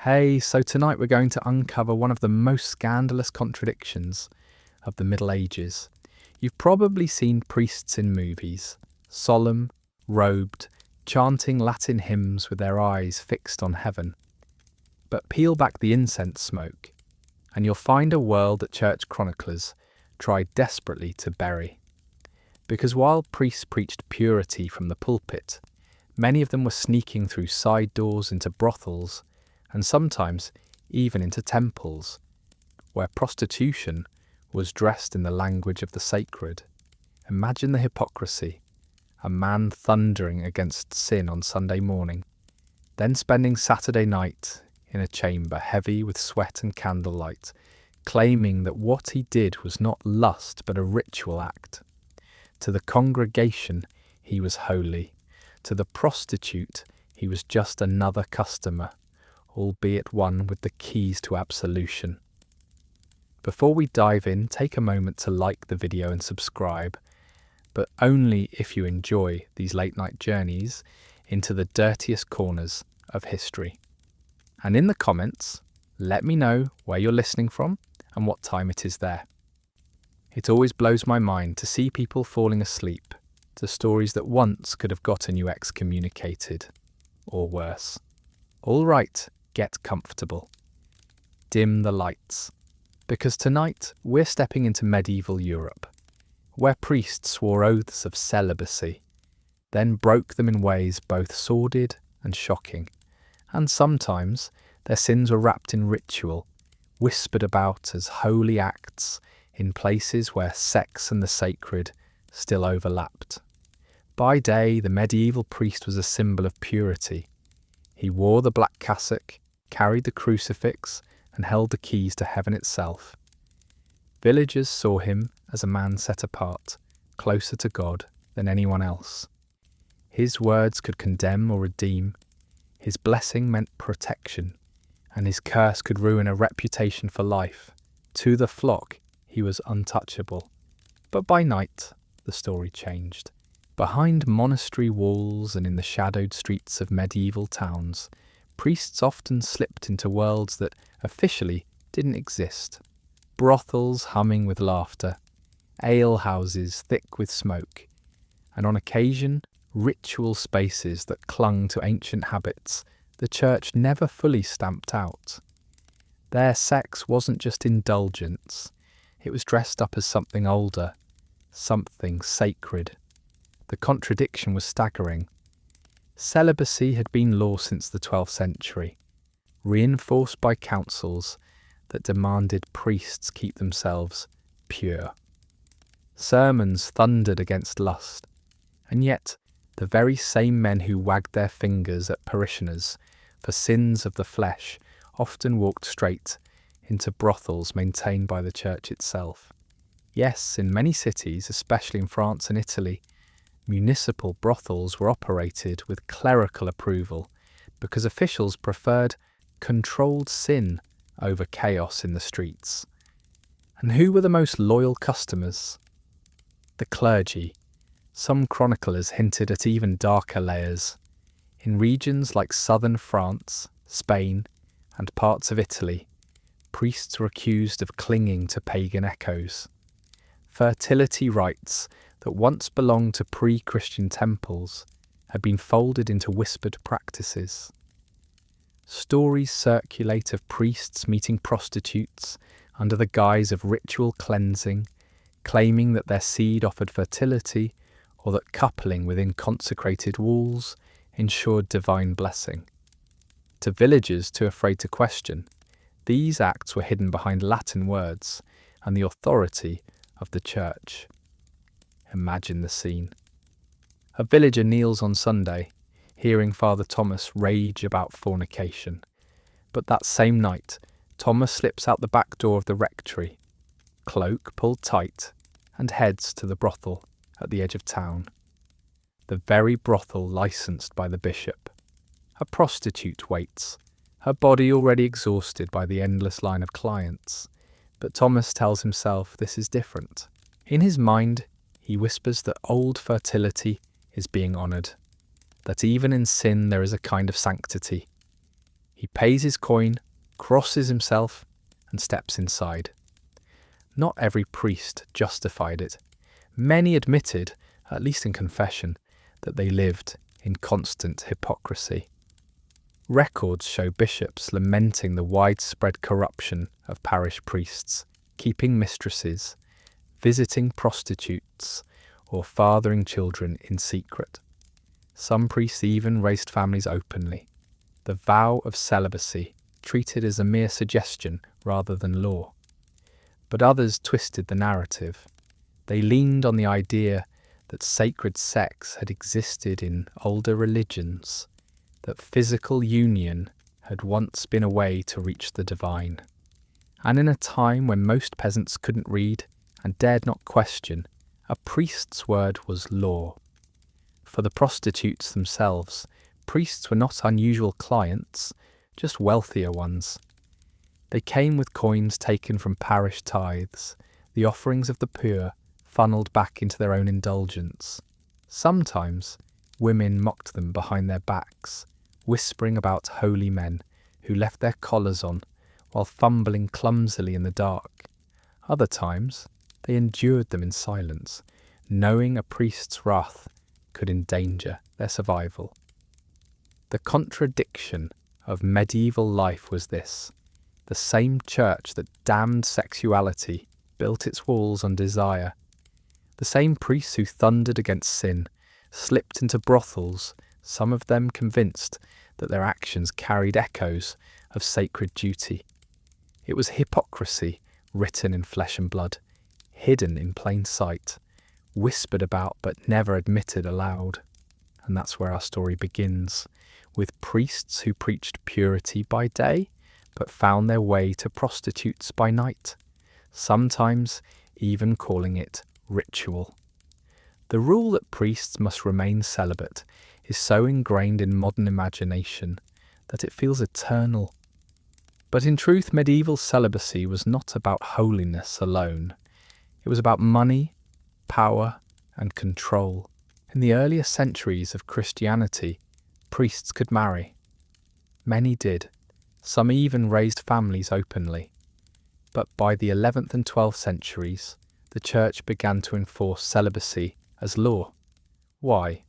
Hey, so tonight we're going to uncover one of the most scandalous contradictions of the Middle Ages. You've probably seen priests in movies, solemn, robed, chanting Latin hymns with their eyes fixed on heaven. But peel back the incense smoke, and you'll find a world that church chroniclers tried desperately to bury. Because while priests preached purity from the pulpit, many of them were sneaking through side doors into brothels, and sometimes even into temples, where prostitution was dressed in the language of the sacred. Imagine the hypocrisy, a man thundering against sin on Sunday morning, then spending Saturday night in a chamber heavy with sweat and candlelight, claiming that what he did was not lust but a ritual act. To the congregation he was holy, to the prostitute he was just another customer, albeit one with the keys to absolution. Before we dive in, take a moment to like the video and subscribe, but only if you enjoy these late night journeys into the dirtiest corners of history. And in the comments, let me know where you're listening from and what time it is there. It always blows my mind to see people falling asleep to stories that once could have gotten you excommunicated, or worse. All right, get comfortable. Dim the lights, because tonight we're stepping into medieval Europe, where priests swore oaths of celibacy, then broke them in ways both sordid and shocking, and sometimes their sins were wrapped in ritual, whispered about as holy acts in places where sex and the sacred still overlapped. By day, the medieval priest was a symbol of purity. He wore the black cassock, carried the crucifix, and held the keys to heaven itself. Villagers saw him as a man set apart, closer to God than anyone else. His words could condemn or redeem, his blessing meant protection, and his curse could ruin a reputation for life. To the flock, he was untouchable. But by night, the story changed. Behind monastery walls and in the shadowed streets of medieval towns, priests often slipped into worlds that officially didn't exist. Brothels humming with laughter, alehouses thick with smoke, and on occasion, ritual spaces that clung to ancient habits the church never fully stamped out. Their sex wasn't just indulgence, it was dressed up as something older, something sacred. The contradiction was staggering. Celibacy had been law since the 12th century, reinforced by councils that demanded priests keep themselves pure. Sermons thundered against lust, and yet the very same men who wagged their fingers at parishioners for sins of the flesh often walked straight into brothels maintained by the church itself. Yes, in many cities, especially in France and Italy, municipal brothels were operated with clerical approval because officials preferred controlled sin over chaos in the streets. And who were the most loyal customers? The clergy. Some chroniclers hinted at even darker layers. In regions like southern France, Spain, and parts of Italy, priests were accused of clinging to pagan echoes. Fertility rites that once belonged to pre-Christian temples had been folded into whispered practices. Stories circulate of priests meeting prostitutes under the guise of ritual cleansing, claiming that their seed offered fertility or that coupling within consecrated walls ensured divine blessing. To villagers too afraid to question, these acts were hidden behind Latin words and the authority of the church. Imagine the scene. A villager kneels on Sunday, hearing Father Thomas rage about fornication. But that same night, Thomas slips out the back door of the rectory, cloak pulled tight, and heads to the brothel at the edge of town. The very brothel licensed by the bishop. A prostitute waits, her body already exhausted by the endless line of clients. But Thomas tells himself this is different. In his mind, he whispers that old fertility is being honoured, that even in sin there is a kind of sanctity. He pays his coin, crosses himself, and steps inside. Not every priest justified it. Many admitted, at least in confession, that they lived in constant hypocrisy. Records show bishops lamenting the widespread corruption of parish priests, keeping mistresses, visiting prostitutes, or fathering children in secret. Some priests even raised families openly. The vow of celibacy treated as a mere suggestion rather than law. But others twisted the narrative. They leaned on the idea that sacred sex had existed in older religions, that physical union had once been a way to reach the divine. And in a time when most peasants couldn't read and dared not question, a priest's word was law. For the prostitutes themselves, priests were not unusual clients, just wealthier ones. They came with coins taken from parish tithes, the offerings of the poor funneled back into their own indulgence. Sometimes women mocked them behind their backs, whispering about holy men who left their collars on while fumbling clumsily in the dark. Other times they endured them in silence, knowing a priest's wrath could endanger their survival. The contradiction of medieval life was this. The same church that damned sexuality built its walls on desire. The same priests who thundered against sin slipped into brothels, some of them convinced that their actions carried echoes of sacred duty. It was hypocrisy written in flesh and blood, hidden in plain sight, whispered about but never admitted aloud. And that's where our story begins, with priests who preached purity by day but found their way to prostitutes by night, sometimes even calling it ritual. The rule that priests must remain celibate is so ingrained in modern imagination that it feels eternal. But in truth, medieval celibacy was not about holiness alone. It was about money, power, and control. In the earlier centuries of Christianity, priests could marry. Many did. Some even raised families openly. But by the 11th and 12th centuries, the Church began to enforce celibacy as law. Why?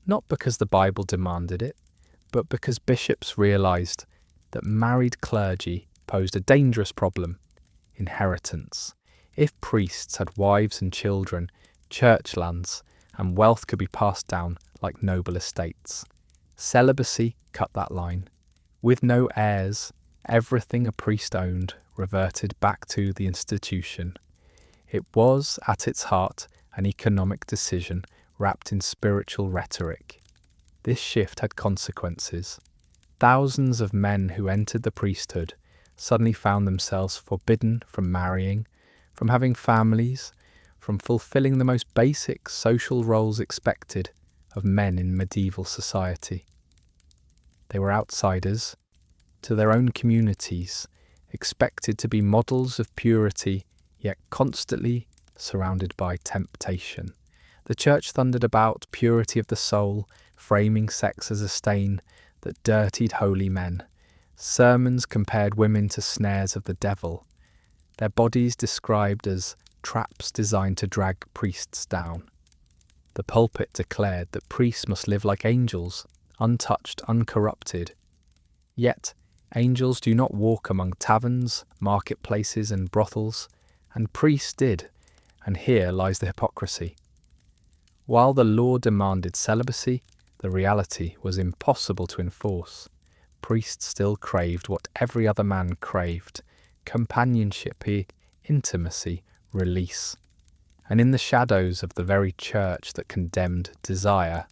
Not because the Bible demanded it, but because bishops realised that married clergy posed a dangerous problem: inheritance. If priests had wives and children, church lands, and wealth could be passed down like noble estates. Celibacy cut that line. With no heirs, everything a priest owned reverted back to the institution. It was, at its heart, an economic decision wrapped in spiritual rhetoric. This shift had consequences. Thousands of men who entered the priesthood suddenly found themselves forbidden from marrying, from having families, from fulfilling the most basic social roles expected of men in medieval society. They were outsiders to their own communities, expected to be models of purity, yet constantly surrounded by temptation. The Church thundered about purity of the soul, framing sex as a stain that dirtied holy men. Sermons compared women to snares of the devil, their bodies described as traps designed to drag priests down. The pulpit declared that priests must live like angels, untouched, uncorrupted. Yet, angels do not walk among taverns, marketplaces, and brothels, and priests did, and here lies the hypocrisy. While the law demanded celibacy, the reality was impossible to enforce. Priests still craved what every other man craved: companionship, intimacy, release. And in the shadows of the very church that condemned desire,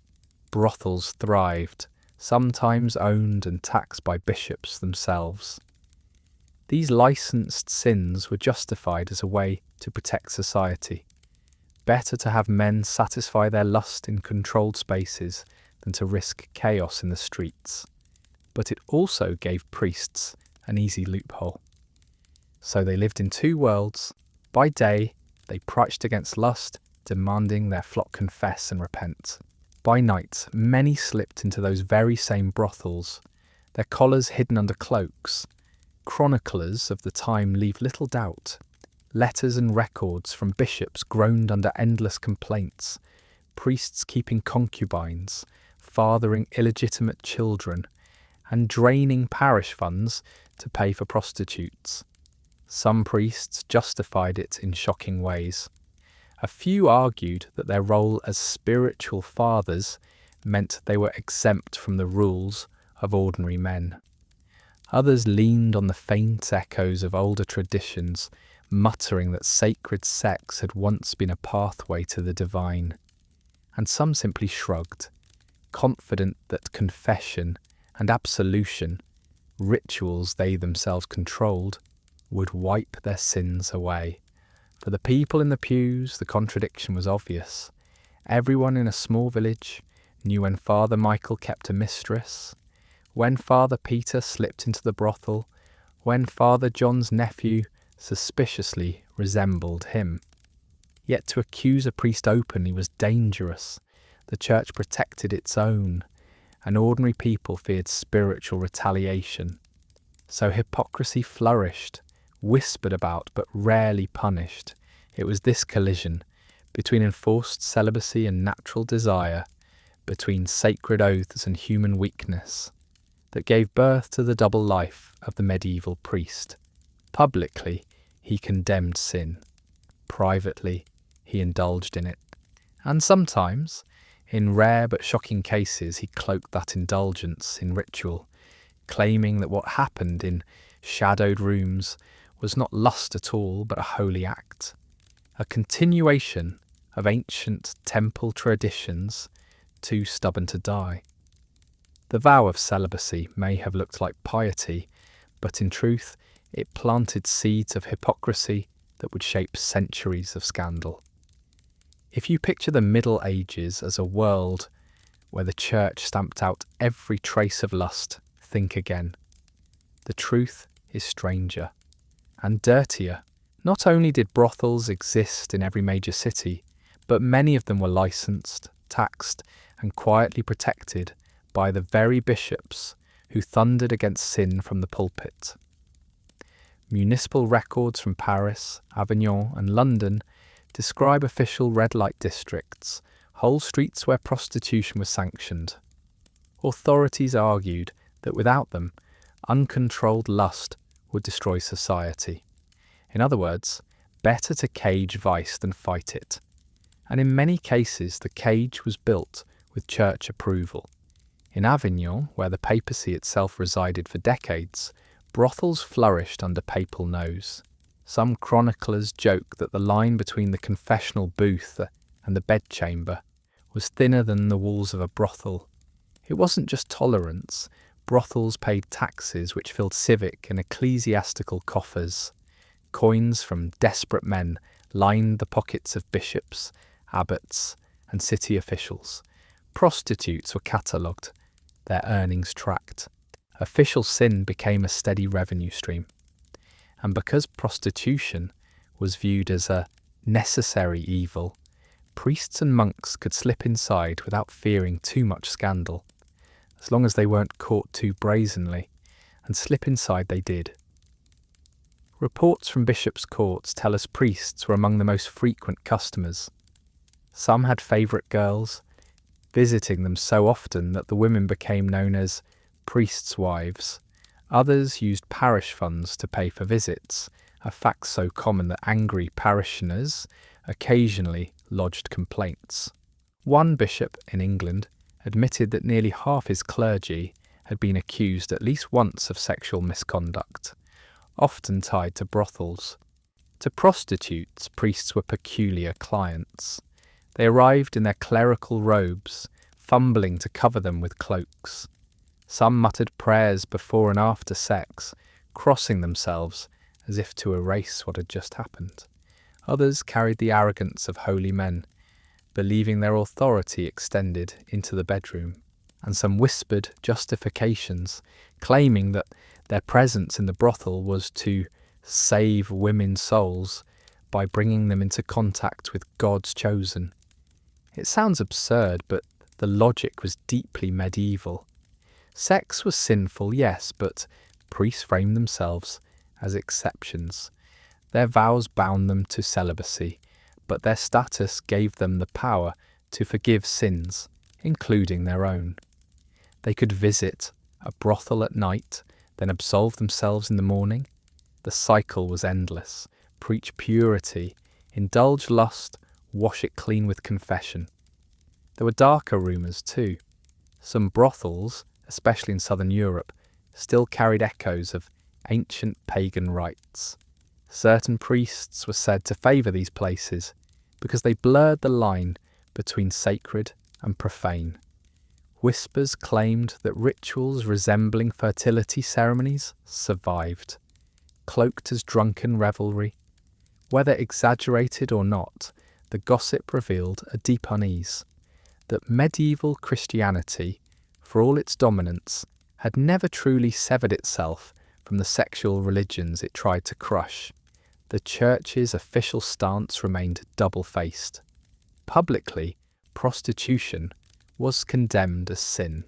brothels thrived, sometimes owned and taxed by bishops themselves. These licensed sins were justified as a way to protect society. Better to have men satisfy their lust in controlled spaces than to risk chaos in the streets. But it also gave priests an easy loophole. So they lived in two worlds. By day, they preached against lust, demanding their flock confess and repent. By night, many slipped into those very same brothels, their collars hidden under cloaks. Chroniclers of the time leave little doubt. Letters and records from bishops groaned under endless complaints, priests keeping concubines, fathering illegitimate children, and draining parish funds to pay for prostitutes. Some priests justified it in shocking ways. A few argued that their role as spiritual fathers meant they were exempt from the rules of ordinary men. Others leaned on the faint echoes of older traditions, muttering that sacred sex had once been a pathway to the divine. And some simply shrugged, confident that confession and absolution, rituals they themselves controlled, would wipe their sins away. For the people in the pews, the contradiction was obvious. Everyone in a small village knew when Father Michael kept a mistress, when Father Peter slipped into the brothel, when Father John's nephew suspiciously resembled him. Yet to accuse a priest openly was dangerous. The church protected its own, and ordinary people feared spiritual retaliation. So hypocrisy flourished, whispered about but rarely punished. It was this collision between enforced celibacy and natural desire, between sacred oaths and human weakness, that gave birth to the double life of the medieval priest. Publicly, he condemned sin. Privately, he indulged in it. And sometimes, in rare but shocking cases, he cloaked that indulgence in ritual, claiming that what happened in shadowed rooms was not lust at all, but a holy act, a continuation of ancient temple traditions too stubborn to die. The vow of celibacy may have looked like piety, but in truth it planted seeds of hypocrisy that would shape centuries of scandal. If you picture the Middle Ages as a world where the church stamped out every trace of lust, think again. The truth is stranger and dirtier. Not only did brothels exist in every major city, but many of them were licensed, taxed, and quietly protected by the very bishops who thundered against sin from the pulpit. Municipal records from Paris, Avignon, and London describe official red light districts, whole streets where prostitution was sanctioned. Authorities argued that without them, uncontrolled lust would destroy society. In other words, better to cage vice than fight it. And in many cases, the cage was built with church approval. In Avignon, where the papacy itself resided for decades, brothels flourished under papal nose. Some chroniclers joke that the line between the confessional booth and the bedchamber was thinner than the walls of a brothel. It wasn't just tolerance. Brothels paid taxes which filled civic and ecclesiastical coffers. Coins from desperate men lined the pockets of bishops, abbots, and city officials. Prostitutes were catalogued, their earnings tracked. Official sin became a steady revenue stream. And because prostitution was viewed as a necessary evil, priests and monks could slip inside without fearing too much scandal, as long as they weren't caught too brazenly, and slip inside they did. Reports from bishops' courts tell us priests were among the most frequent customers. Some had favourite girls, visiting them so often that the women became known as priests' wives. Others used parish funds to pay for visits, a fact so common that angry parishioners occasionally lodged complaints. One bishop in England admitted that nearly half his clergy had been accused at least once of sexual misconduct, often tied to brothels. To prostitutes, priests were peculiar clients. They arrived in their clerical robes, fumbling to cover them with cloaks. Some muttered prayers before and after sex, crossing themselves as if to erase what had just happened. Others carried the arrogance of holy men, believing their authority extended into the bedroom, and some whispered justifications, claiming that their presence in the brothel was to save women's souls by bringing them into contact with God's chosen. It sounds absurd, but the logic was deeply medieval. Sex was sinful, yes, but priests framed themselves as exceptions. Their vows bound them to celibacy, but their status gave them the power to forgive sins, including their own. They could visit a brothel at night, then absolve themselves in the morning. The cycle was endless. Preach purity, indulge lust, wash it clean with confession. There were darker rumours too. Some brothels, especially in southern Europe, still carried echoes of ancient pagan rites. Certain priests were said to favour these places because they blurred the line between sacred and profane. Whispers claimed that rituals resembling fertility ceremonies survived, cloaked as drunken revelry. Whether exaggerated or not, the gossip revealed a deep unease, that medieval Christianity, for all its dominance, had never truly severed itself from the sexual religions it tried to crush. The Church's official stance remained double-faced. Publicly, prostitution was condemned as sin.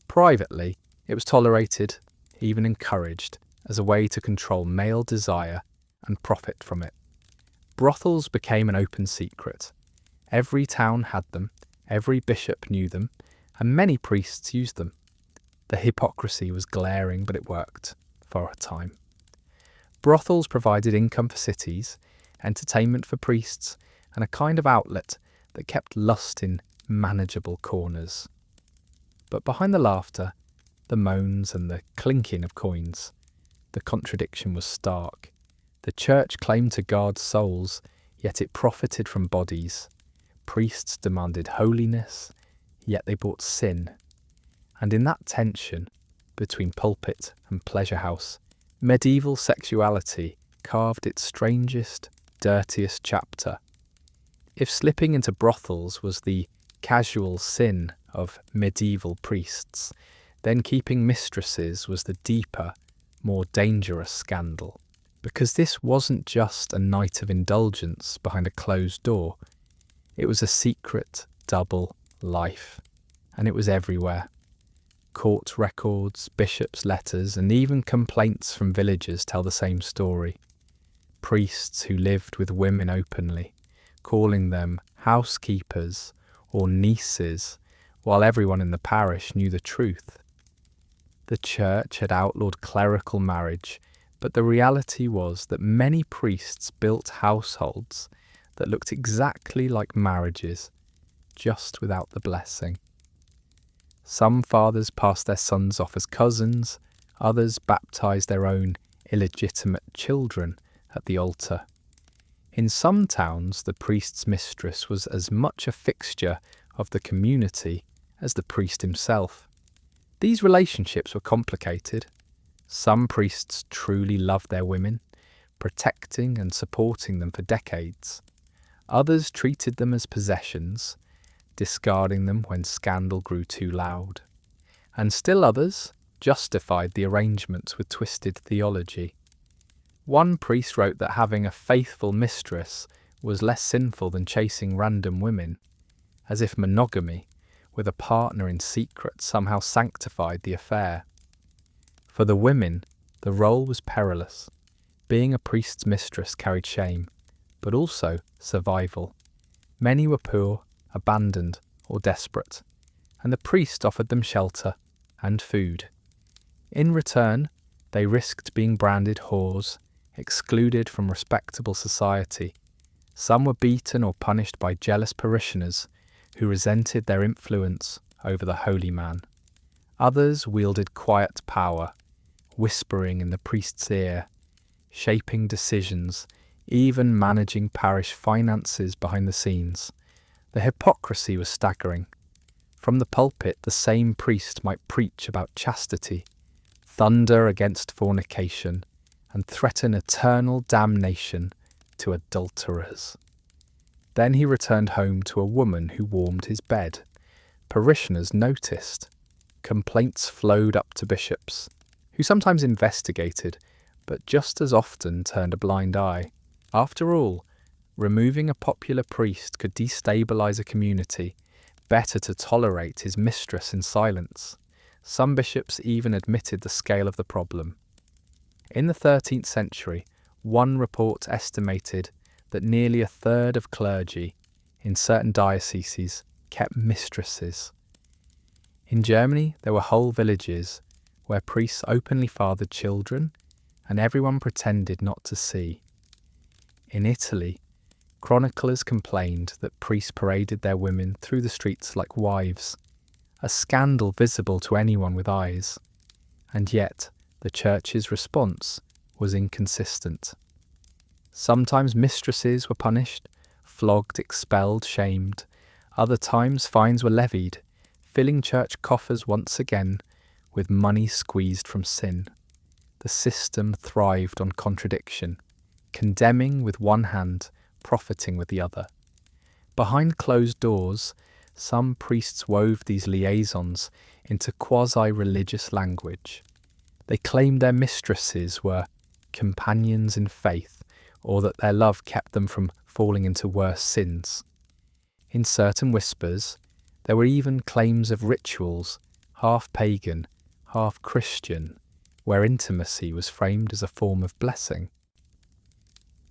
Privately, it was tolerated, even encouraged, as a way to control male desire and profit from it. Brothels became an open secret. Every town had them, every bishop knew them, and many priests used them. The hypocrisy was glaring, but it worked for a time. Brothels provided income for cities, entertainment for priests, and a kind of outlet that kept lust in manageable corners. But behind the laughter, the moans and the clinking of coins, the contradiction was stark. The Church claimed to guard souls, yet it profited from bodies. Priests demanded holiness, yet they brought sin. And in that tension between pulpit and pleasure house, medieval sexuality carved its strangest, dirtiest chapter. If slipping into brothels was the casual sin of medieval priests, then keeping mistresses was the deeper, more dangerous scandal. Because this wasn't just a night of indulgence behind a closed door, it was a secret, double life, and it was everywhere. Court records, bishops' letters, and even complaints from villagers tell the same story. Priests who lived with women openly, calling them housekeepers or nieces, while everyone in the parish knew the truth. The Church had outlawed clerical marriage, but the reality was that many priests built households that looked exactly like marriages, just without the blessing. Some fathers passed their sons off as cousins, others baptized their own illegitimate children at the altar. In some towns, the priest's mistress was as much a fixture of the community as the priest himself. These relationships were complicated. Some priests truly loved their women, protecting and supporting them for decades. Others treated them as possessions, discarding them when scandal grew too loud. And still others justified the arrangements with twisted theology. One priest wrote that having a faithful mistress was less sinful than chasing random women, as if monogamy, with a partner in secret, somehow sanctified the affair. For the women, the role was perilous. Being a priest's mistress carried shame, but also survival. Many were poor, abandoned, or desperate, and the priest offered them shelter and food. In return, they risked being branded whores, excluded from respectable society. Some were beaten or punished by jealous parishioners who resented their influence over the holy man. Others wielded quiet power, whispering in the priest's ear, shaping decisions, even managing parish finances behind the scenes. The hypocrisy was staggering. From the pulpit, the same priest might preach about chastity, thunder against fornication, and threaten eternal damnation to adulterers. Then he returned home to a woman who warmed his bed. Parishioners noticed. Complaints flowed up to bishops, who sometimes investigated, but just as often turned a blind eye. After all, removing a popular priest could destabilize a community. Better to tolerate his mistress in silence. Some bishops even admitted the scale of the problem. In the 13th century, one report estimated that nearly a third of clergy in certain dioceses kept mistresses. In Germany, there were whole villages where priests openly fathered children and everyone pretended not to see. In Italy, chroniclers complained that priests paraded their women through the streets like wives, a scandal visible to anyone with eyes, and yet the Church's response was inconsistent. Sometimes mistresses were punished, flogged, expelled, shamed. Other times fines were levied, filling church coffers once again with money squeezed from sin. The system thrived on contradiction, condemning with one hand, profiting with the other. Behind closed doors, some priests wove these liaisons into quasi-religious language. They claimed their mistresses were companions in faith, or that their love kept them from falling into worse sins. In certain whispers, there were even claims of rituals, half pagan, half Christian, where intimacy was framed as a form of blessing.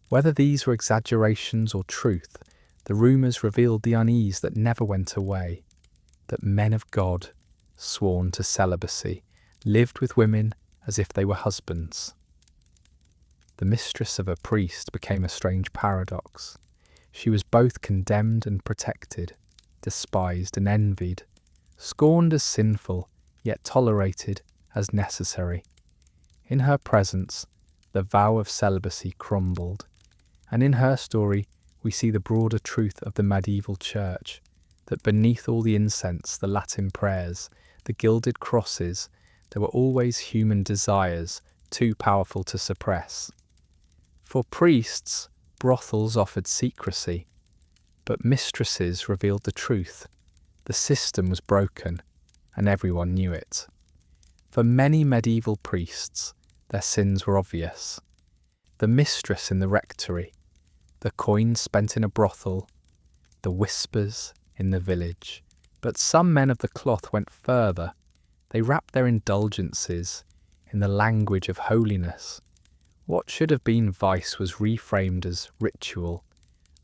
Whether these were exaggerations or truth, the rumours revealed the unease that never went away, that men of God, sworn to celibacy, lived with women as if they were husbands. The mistress of a priest became a strange paradox. She was both condemned and protected, despised and envied, scorned as sinful, yet tolerated as necessary. In her presence, the vow of celibacy crumbled, and in her story we see the broader truth of the medieval church, that beneath all the incense, the Latin prayers, the gilded crosses, there were always human desires too powerful to suppress. For priests, brothels offered secrecy, but mistresses revealed the truth. The system was broken, and everyone knew it. For many medieval priests, their sins were obvious. The mistress in the rectory, the coins spent in a brothel, the whispers in the village. But some men of the cloth went further. They wrapped their indulgences in the language of holiness. What should have been vice was reframed as ritual.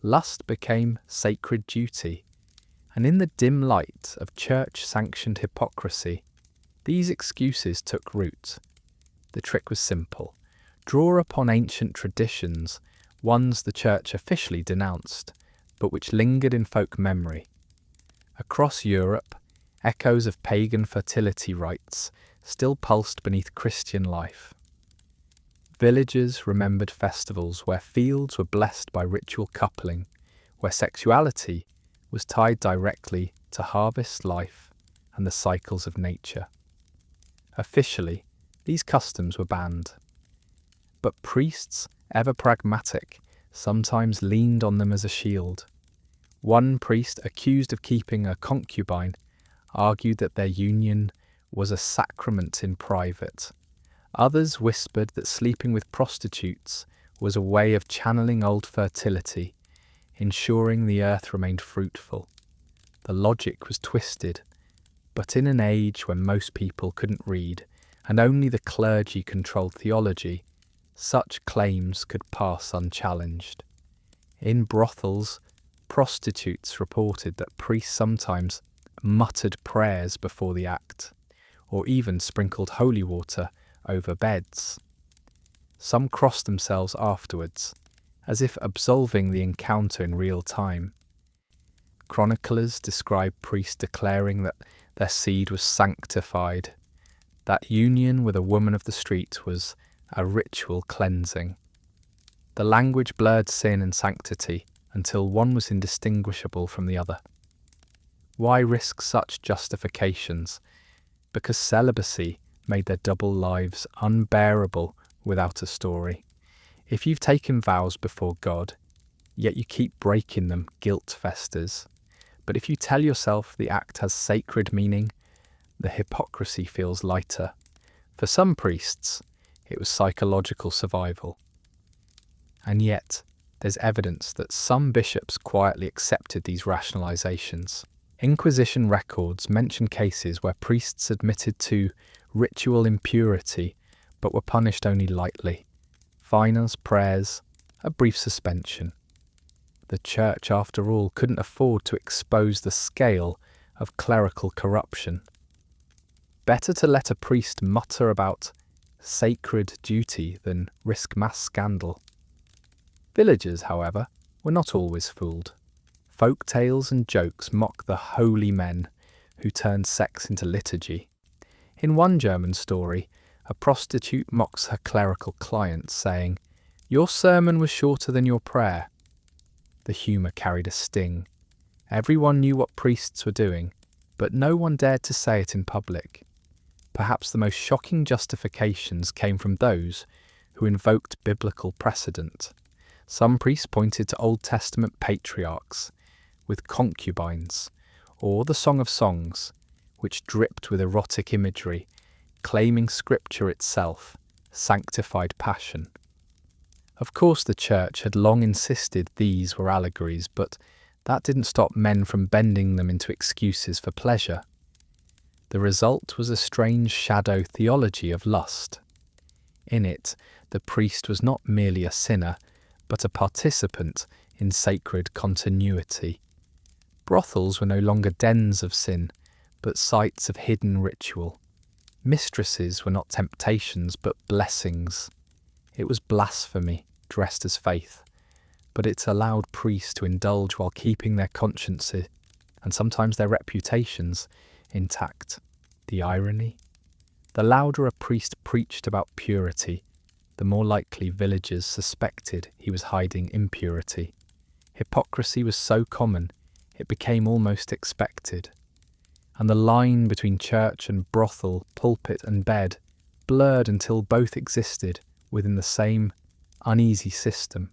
Lust became sacred duty. And in the dim light of church-sanctioned hypocrisy, these excuses took root. The trick was simple. Draw upon ancient traditions, ones the church officially denounced, but which lingered in folk memory. Across Europe, echoes of pagan fertility rites still pulsed beneath Christian life. Villagers remembered festivals where fields were blessed by ritual coupling, where sexuality was tied directly to harvest life and the cycles of nature. Officially, these customs were banned. But priests, ever pragmatic, sometimes leaned on them as a shield. One priest, accused of keeping a concubine, argued that their union was a sacrament in private. Others whispered that sleeping with prostitutes was a way of channeling old fertility, ensuring the earth remained fruitful. The logic was twisted, but in an age when most people couldn't read and only the clergy controlled theology, such claims could pass unchallenged. In brothels, prostitutes reported that priests sometimes muttered prayers before the act, or even sprinkled holy water over beds. Some crossed themselves afterwards, as if absolving the encounter in real time. Chroniclers describe priests declaring that their seed was sanctified, that union with a woman of the street was a ritual cleansing. The language blurred sin and sanctity until one was indistinguishable from the other. Why risk such justifications? Because celibacy made their double lives unbearable without a story. If you've taken vows before God, yet you keep breaking them, guilt festers. But if you tell yourself the act has sacred meaning, the hypocrisy feels lighter. For some priests, it was psychological survival. And yet, there's evidence that some bishops quietly accepted these rationalizations. Inquisition records mention cases where priests admitted to ritual impurity but were punished only lightly. Fines, prayers, a brief suspension. The church, after all, couldn't afford to expose the scale of clerical corruption. Better to let a priest mutter about sacred duty than risk mass scandal. Villagers, however, were not always fooled. Folk tales and jokes mock the holy men who turned sex into liturgy. In one German story, a prostitute mocks her clerical client, saying, "Your sermon was shorter than your prayer." The humour carried a sting. Everyone knew what priests were doing, but no one dared to say it in public. Perhaps the most shocking justifications came from those who invoked biblical precedent. Some priests pointed to Old Testament patriarchs with concubines, or the Song of Songs, which dripped with erotic imagery, claiming scripture itself sanctified passion. Of course, the church had long insisted these were allegories, but that didn't stop men from bending them into excuses for pleasure. The result was a strange shadow theology of lust. In it, the priest was not merely a sinner, but a participant in sacred continuity. Brothels were no longer dens of sin, but sites of hidden ritual. Mistresses were not temptations, but blessings. It was blasphemy, dressed as faith, but it allowed priests to indulge while keeping their consciences, and sometimes their reputations, intact. The irony? The louder a priest preached about purity, the more likely villagers suspected he was hiding impurity. Hypocrisy was so common, it became almost expected. And the line between church and brothel, pulpit and bed, blurred until both existed within the same uneasy system.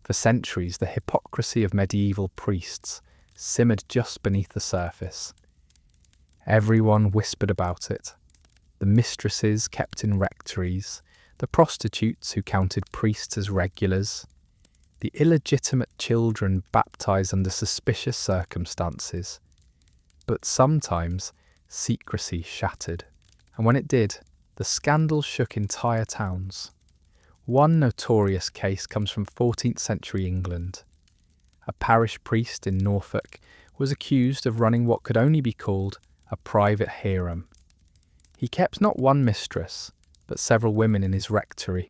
For centuries, the hypocrisy of medieval priests simmered just beneath the surface. Everyone whispered about it. The mistresses kept in rectories, the prostitutes who counted priests as regulars, the illegitimate children baptized under suspicious circumstances. But sometimes secrecy shattered, and when it did, the scandal shook entire towns. One notorious case comes from 14th century England. A parish priest in Norfolk was accused of running what could only be called a private harem. He kept not one mistress, but several women in his rectory,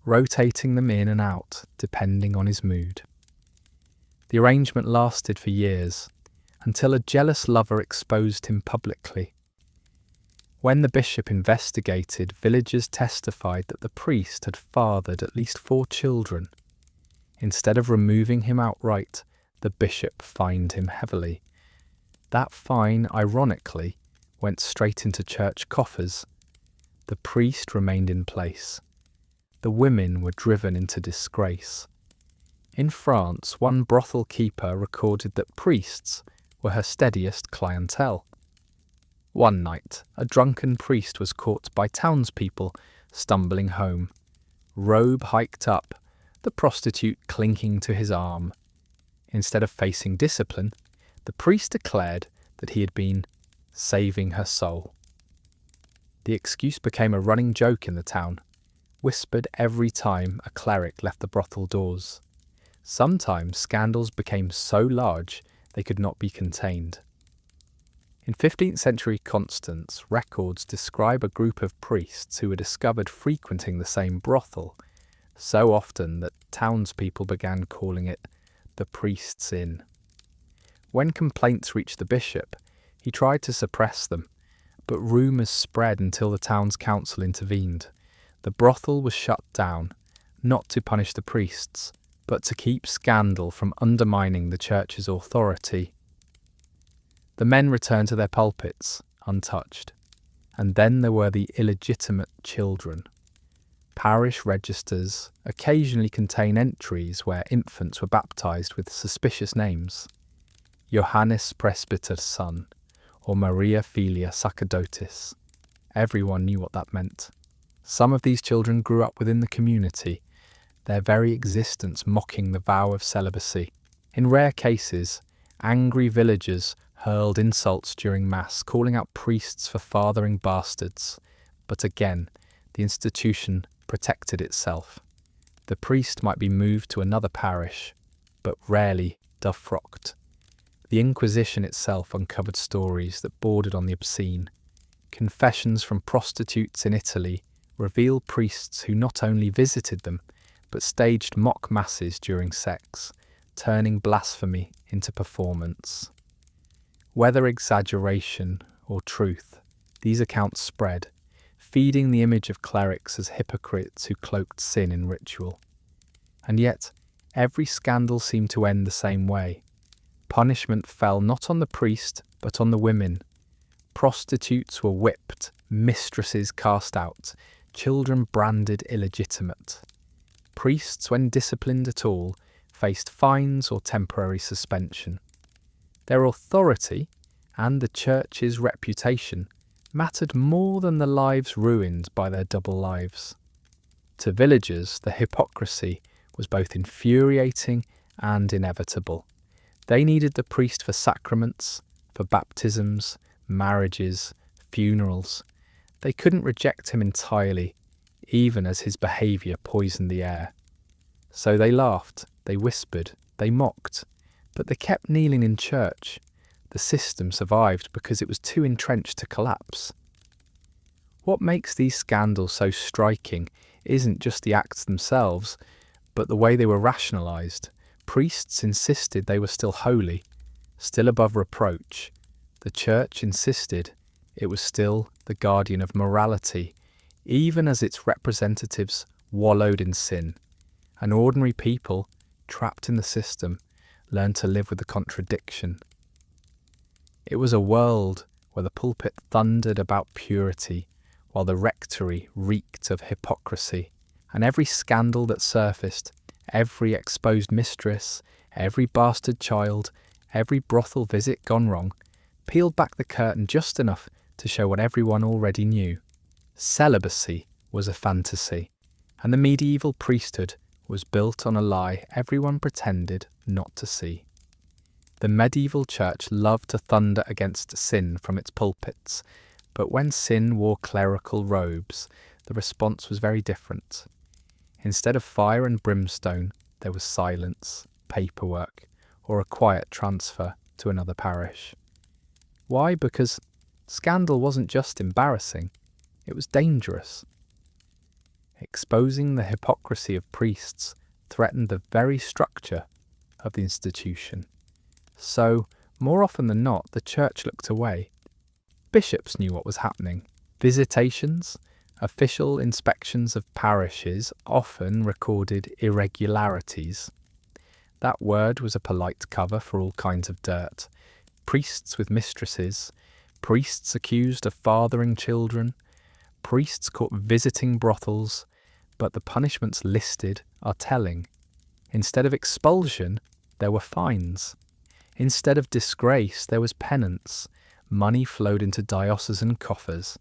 rotating them in and out, depending on his mood. The arrangement lasted for years, until a jealous lover exposed him publicly. When the bishop investigated, villagers testified that the priest had fathered at least 4 children. Instead of removing him outright, the bishop fined him heavily. That fine, ironically, went straight into church coffers. The priest remained in place. The women were driven into disgrace. In France, one brothel keeper recorded that priests were her steadiest clientele. One night, a drunken priest was caught by townspeople stumbling home, robe hiked up, the prostitute clinking to his arm. Instead of facing discipline, the priest declared that he had been saving her soul. The excuse became a running joke in the town, whispered every time a cleric left the brothel doors. Sometimes scandals became so large they could not be contained. In 15th century Constance, records describe a group of priests who were discovered frequenting the same brothel so often that townspeople began calling it the priest's inn. When complaints reached the bishop, he tried to suppress them, but rumours spread until the town's council intervened. The brothel was shut down, not to punish the priests, but to keep scandal from undermining the church's authority. The men returned to their pulpits, untouched. And then there were the illegitimate children. Parish registers occasionally contain entries where infants were baptized with suspicious names. Johannes Presbyter's son, or Maria Filia Sacerdotis. Everyone knew what that meant. Some of these children grew up within the community, their very existence mocking the vow of celibacy. In rare cases, angry villagers hurled insults during Mass, calling out priests for fathering bastards. But again, the institution protected itself. The priest might be moved to another parish, but rarely defrocked. The Inquisition itself uncovered stories that bordered on the obscene. Confessions from prostitutes in Italy reveal priests who not only visited them, but staged mock masses during sex, turning blasphemy into performance. Whether exaggeration or truth, these accounts spread, feeding the image of clerics as hypocrites who cloaked sin in ritual. And yet, every scandal seemed to end the same way. Punishment fell not on the priest, but on the women. Prostitutes were whipped, mistresses cast out, children branded illegitimate. Priests, when disciplined at all, faced fines or temporary suspension. Their authority and the church's reputation mattered more than the lives ruined by their double lives. To villagers, the hypocrisy was both infuriating and inevitable. They needed the priest for sacraments, for baptisms, marriages, funerals. They couldn't reject him entirely, even as his behaviour poisoned the air. So they laughed, they whispered, they mocked, but they kept kneeling in church. The system survived because it was too entrenched to collapse. What makes these scandals so striking isn't just the acts themselves, but the way they were rationalised. Priests insisted they were still holy, still above reproach. The church insisted it was still the guardian of morality, even as its representatives wallowed in sin. And ordinary people, trapped in the system, learned to live with the contradiction. It was a world where the pulpit thundered about purity, while the rectory reeked of hypocrisy, and every scandal that surfaced, every exposed mistress, every bastard child, every brothel visit gone wrong, peeled back the curtain just enough to show what everyone already knew. Celibacy was a fantasy, and the medieval priesthood was built on a lie everyone pretended not to see. The medieval church loved to thunder against sin from its pulpits, but when sin wore clerical robes, the response was very different. Instead of fire and brimstone, there was silence, paperwork, or a quiet transfer to another parish. Why? Because scandal wasn't just embarrassing, it was dangerous. Exposing the hypocrisy of priests threatened the very structure of the institution. So, more often than not, the church looked away. Bishops knew what was happening. Visitations, official inspections of parishes, often recorded irregularities. That word was a polite cover for all kinds of dirt. Priests with mistresses, priests accused of fathering children, priests caught visiting brothels, but the punishments listed are telling. Instead of expulsion, there were fines. Instead of disgrace, there was penance. Money flowed into diocesan coffers,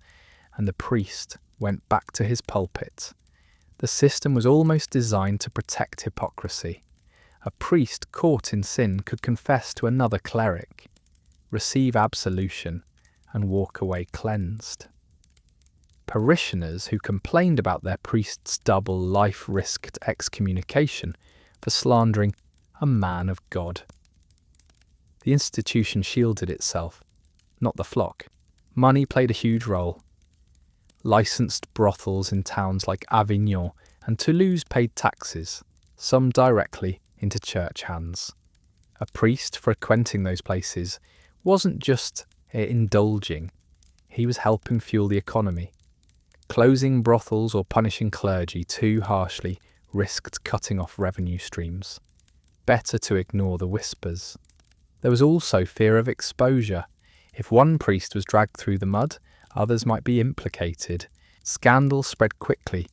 and the priest went back to his pulpit. The system was almost designed to protect hypocrisy. A priest caught in sin could confess to another cleric, receive absolution, and walk away cleansed. Parishioners who complained about their priest's double life risked excommunication for slandering a man of God. The institution shielded itself, not the flock. Money played a huge role. Licensed brothels in towns like Avignon and Toulouse paid taxes, some directly into church hands. A priest frequenting those places wasn't just indulging, he was helping fuel the economy. Closing brothels or punishing clergy too harshly risked cutting off revenue streams. Better to ignore the whispers. There was also fear of exposure. If one priest was dragged through the mud, others might be implicated. Scandal spread quickly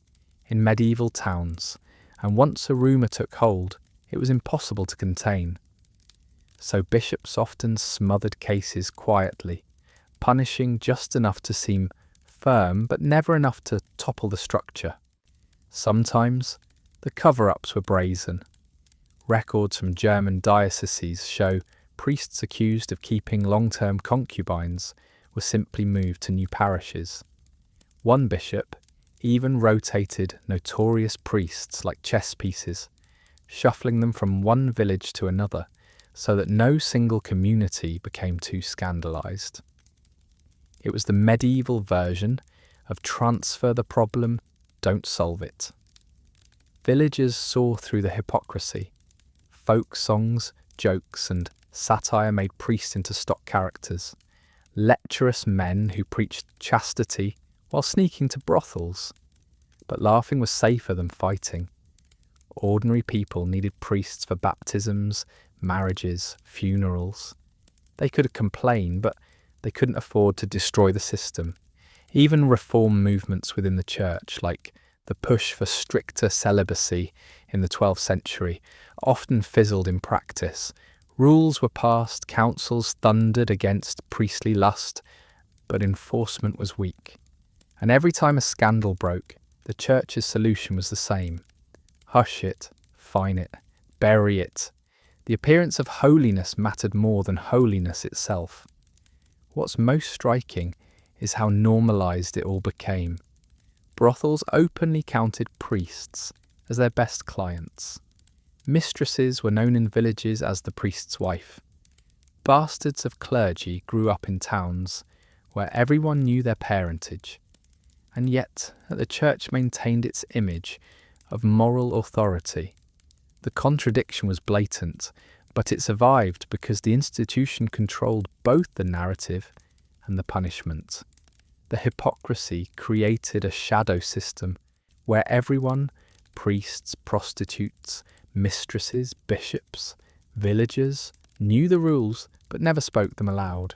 in medieval towns, and once a rumour took hold, it was impossible to contain. So bishops often smothered cases quietly, punishing just enough to seem firm, but never enough to topple the structure. Sometimes the cover-ups were brazen. Records from German dioceses show priests accused of keeping long-term concubines were simply moved to new parishes. One bishop even rotated notorious priests like chess pieces, shuffling them from one village to another so that no single community became too scandalized. It was the medieval version of transfer the problem, don't solve it. Villagers saw through the hypocrisy. Folk songs, jokes, and satire made priests into stock characters. Lecherous men who preached chastity while sneaking to brothels. But laughing was safer than fighting. Ordinary people needed priests for baptisms, marriages, funerals. They could complain, but they couldn't afford to destroy the system. Even reform movements within the church, like the push for stricter celibacy in the 12th century, often fizzled in practice. Rules were passed, councils thundered against priestly lust, but enforcement was weak. And every time a scandal broke, the church's solution was the same. Hush it, fine it, bury it. The appearance of holiness mattered more than holiness itself. What's most striking is how normalized it all became. Brothels openly counted priests as their best clients. Mistresses were known in villages as the priest's wife. Bastards of clergy grew up in towns where everyone knew their parentage, and yet the church maintained its image of moral authority. The contradiction was blatant, but it survived because the institution controlled both the narrative and the punishment. The hypocrisy created a shadow system where everyone, priests, prostitutes, mistresses, bishops, villagers, knew the rules but never spoke them aloud.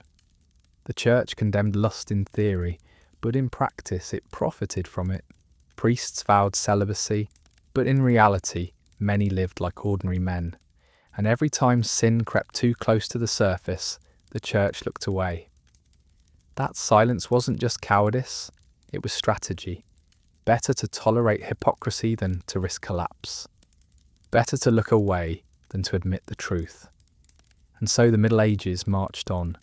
The church condemned lust in theory, but in practice it profited from it. Priests vowed celibacy, but in reality many lived like ordinary men. And every time sin crept too close to the surface, the church looked away. That silence wasn't just cowardice, it was strategy. Better to tolerate hypocrisy than to risk collapse. Better to look away than to admit the truth. And so the Middle Ages marched on,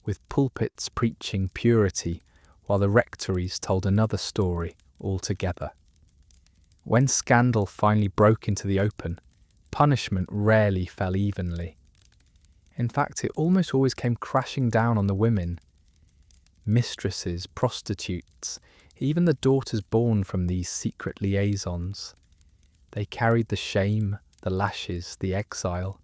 with pulpits preaching purity while the rectories told another story altogether. When scandal finally broke into the open, punishment rarely fell evenly. In fact, it almost always came crashing down on the women. Mistresses, prostitutes, even the daughters born from these secret liaisons. They carried the shame, the lashes, the exile.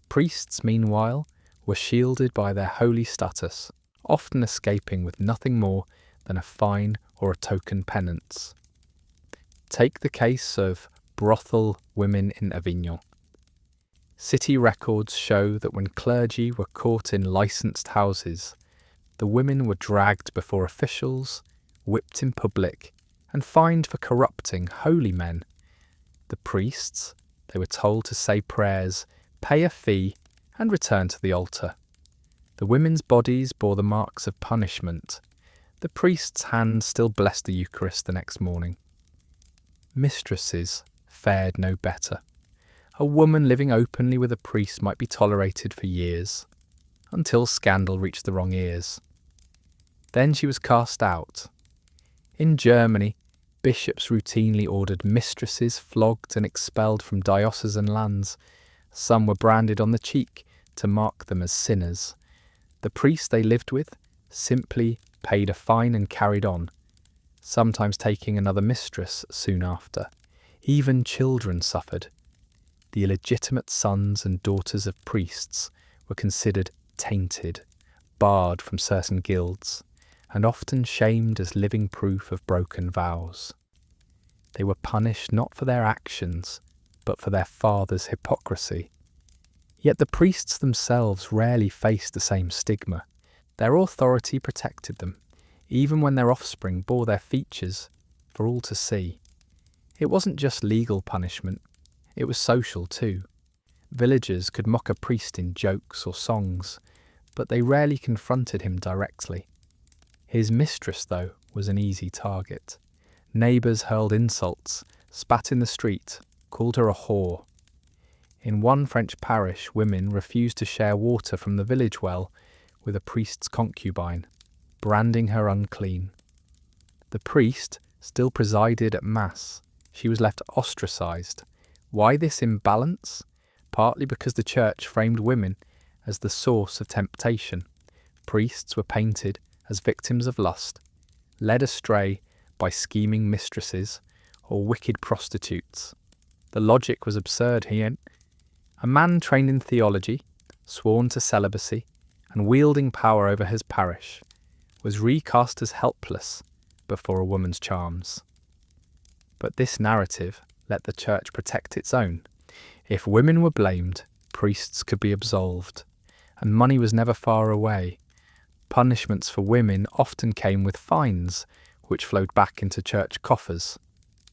Priests, meanwhile, were shielded by their holy status, often escaping with nothing more than a fine or a token penance. Take the case of brothel women in Avignon. City records show that when clergy were caught in licensed houses, the women were dragged before officials, whipped in public, and fined for corrupting holy men. The priests, they were told to say prayers, pay a fee, and return to the altar. The women's bodies bore the marks of punishment. The priest's hand still blessed the Eucharist the next morning. Mistresses fared no better. A woman living openly with a priest might be tolerated for years, until scandal reached the wrong ears. Then she was cast out. In Germany, bishops routinely ordered mistresses flogged and expelled from diocesan lands. Some were branded on the cheek to mark them as sinners. The priests they lived with simply paid a fine and carried on, sometimes taking another mistress soon after. Even children suffered. The illegitimate sons and daughters of priests were considered tainted, barred from certain guilds, and often shamed as living proof of broken vows. They were punished not for their actions, but for their father's hypocrisy. Yet the priests themselves rarely faced the same stigma. Their authority protected them, even when their offspring bore their features for all to see. It wasn't just legal punishment, it was social too. Villagers could mock a priest in jokes or songs, but they rarely confronted him directly. His mistress, though, was an easy target. Neighbours hurled insults, spat in the street, called her a whore. In one French parish, women refused to share water from the village well with a priest's concubine, branding her unclean. The priest still presided at Mass. She was left ostracised. Why this imbalance? Partly because the church framed women as the source of temptation. Priests were painted as victims of lust, led astray by scheming mistresses or wicked prostitutes. The logic was absurd here. A man trained in theology, sworn to celibacy, and wielding power over his parish, was recast as helpless before a woman's charms. But this narrative let the church protect its own. If women were blamed, priests could be absolved, and money was never far away. Punishments for women often came with fines, which flowed back into church coffers.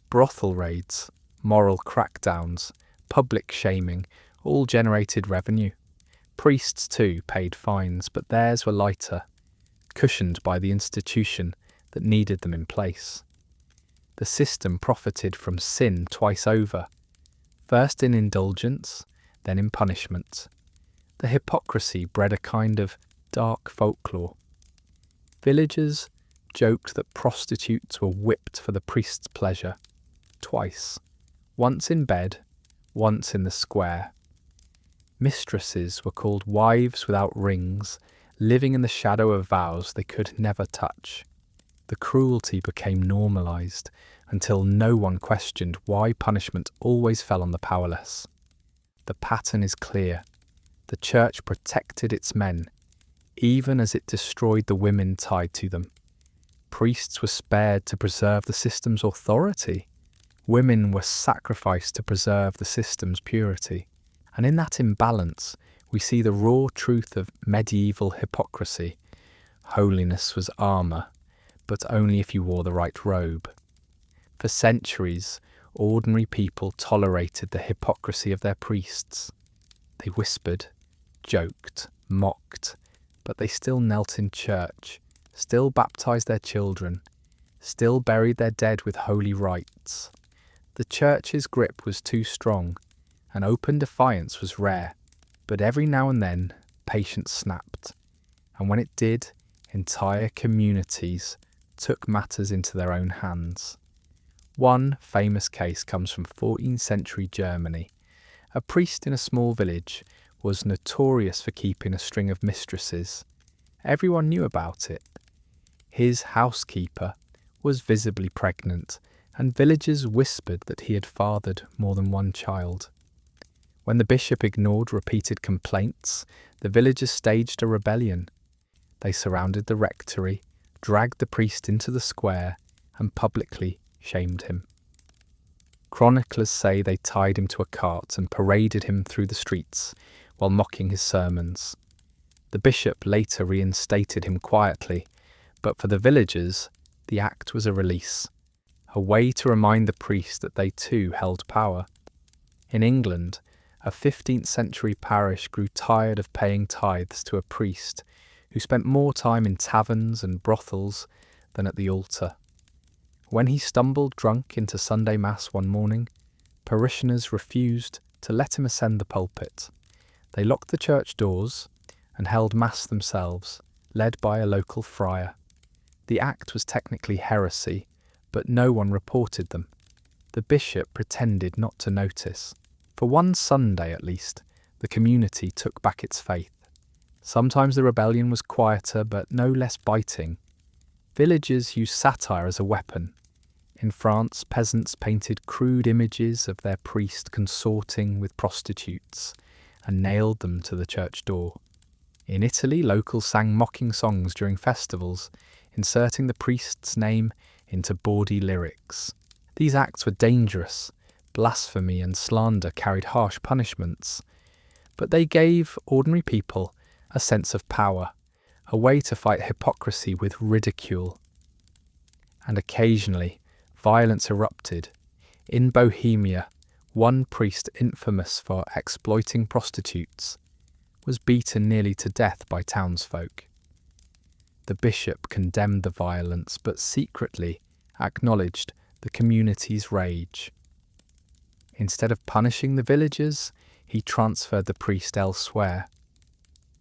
Brothel raids, moral crackdowns, public shaming, all generated revenue. Priests, too, paid fines, but theirs were lighter, cushioned by the institution that needed them in place. The system profited from sin twice over, first in indulgence, then in punishment. The hypocrisy bred a kind of dark folklore. Villagers joked that prostitutes were whipped for the priest's pleasure, twice, once in bed, once in the square. Mistresses were called wives without rings, living in the shadow of vows they could never touch. The cruelty became normalised until no one questioned why punishment always fell on the powerless. The pattern is clear. The church protected its men, even as it destroyed the women tied to them. Priests were spared to preserve the system's authority. Women were sacrificed to preserve the system's purity. And in that imbalance, we see the raw truth of medieval hypocrisy. Holiness was armour, but only if you wore the right robe. For centuries, ordinary people tolerated the hypocrisy of their priests. They whispered, joked, mocked, but they still knelt in church, still baptized their children, still buried their dead with holy rites. The church's grip was too strong, and open defiance was rare, but every now and then patience snapped, and when it did, entire communities took matters into their own hands. One famous case comes from 14th century Germany. A priest in a small village was notorious for keeping a string of mistresses. Everyone knew about it. His housekeeper was visibly pregnant, and villagers whispered that he had fathered more than one child. When the bishop ignored repeated complaints, the villagers staged a rebellion. They surrounded the rectory, dragged the priest into the square, and publicly shamed him. Chroniclers say they tied him to a cart and paraded him through the streets while mocking his sermons. The bishop later reinstated him quietly, but for the villagers, the act was a release, a way to remind the priest that they too held power. In England, a 15th century parish grew tired of paying tithes to a priest who spent more time in taverns and brothels than at the altar. When he stumbled drunk into Sunday Mass one morning, parishioners refused to let him ascend the pulpit. They locked the church doors and held Mass themselves, led by a local friar. The act was technically heresy, but no one reported them. The bishop pretended not to notice. For one Sunday at least, the community took back its faith. Sometimes the rebellion was quieter but no less biting. Villagers used satire as a weapon. In France, peasants painted crude images of their priest consorting with prostitutes and nailed them to the church door. In Italy, locals sang mocking songs during festivals, inserting the priest's name into bawdy lyrics. These acts were dangerous. Blasphemy and slander carried harsh punishments, but they gave ordinary people a sense of power, a way to fight hypocrisy with ridicule. And occasionally, violence erupted. In Bohemia, one priest infamous for exploiting prostitutes was beaten nearly to death by townsfolk. The bishop condemned the violence, but secretly acknowledged the community's rage. Instead of punishing the villagers, he transferred the priest elsewhere.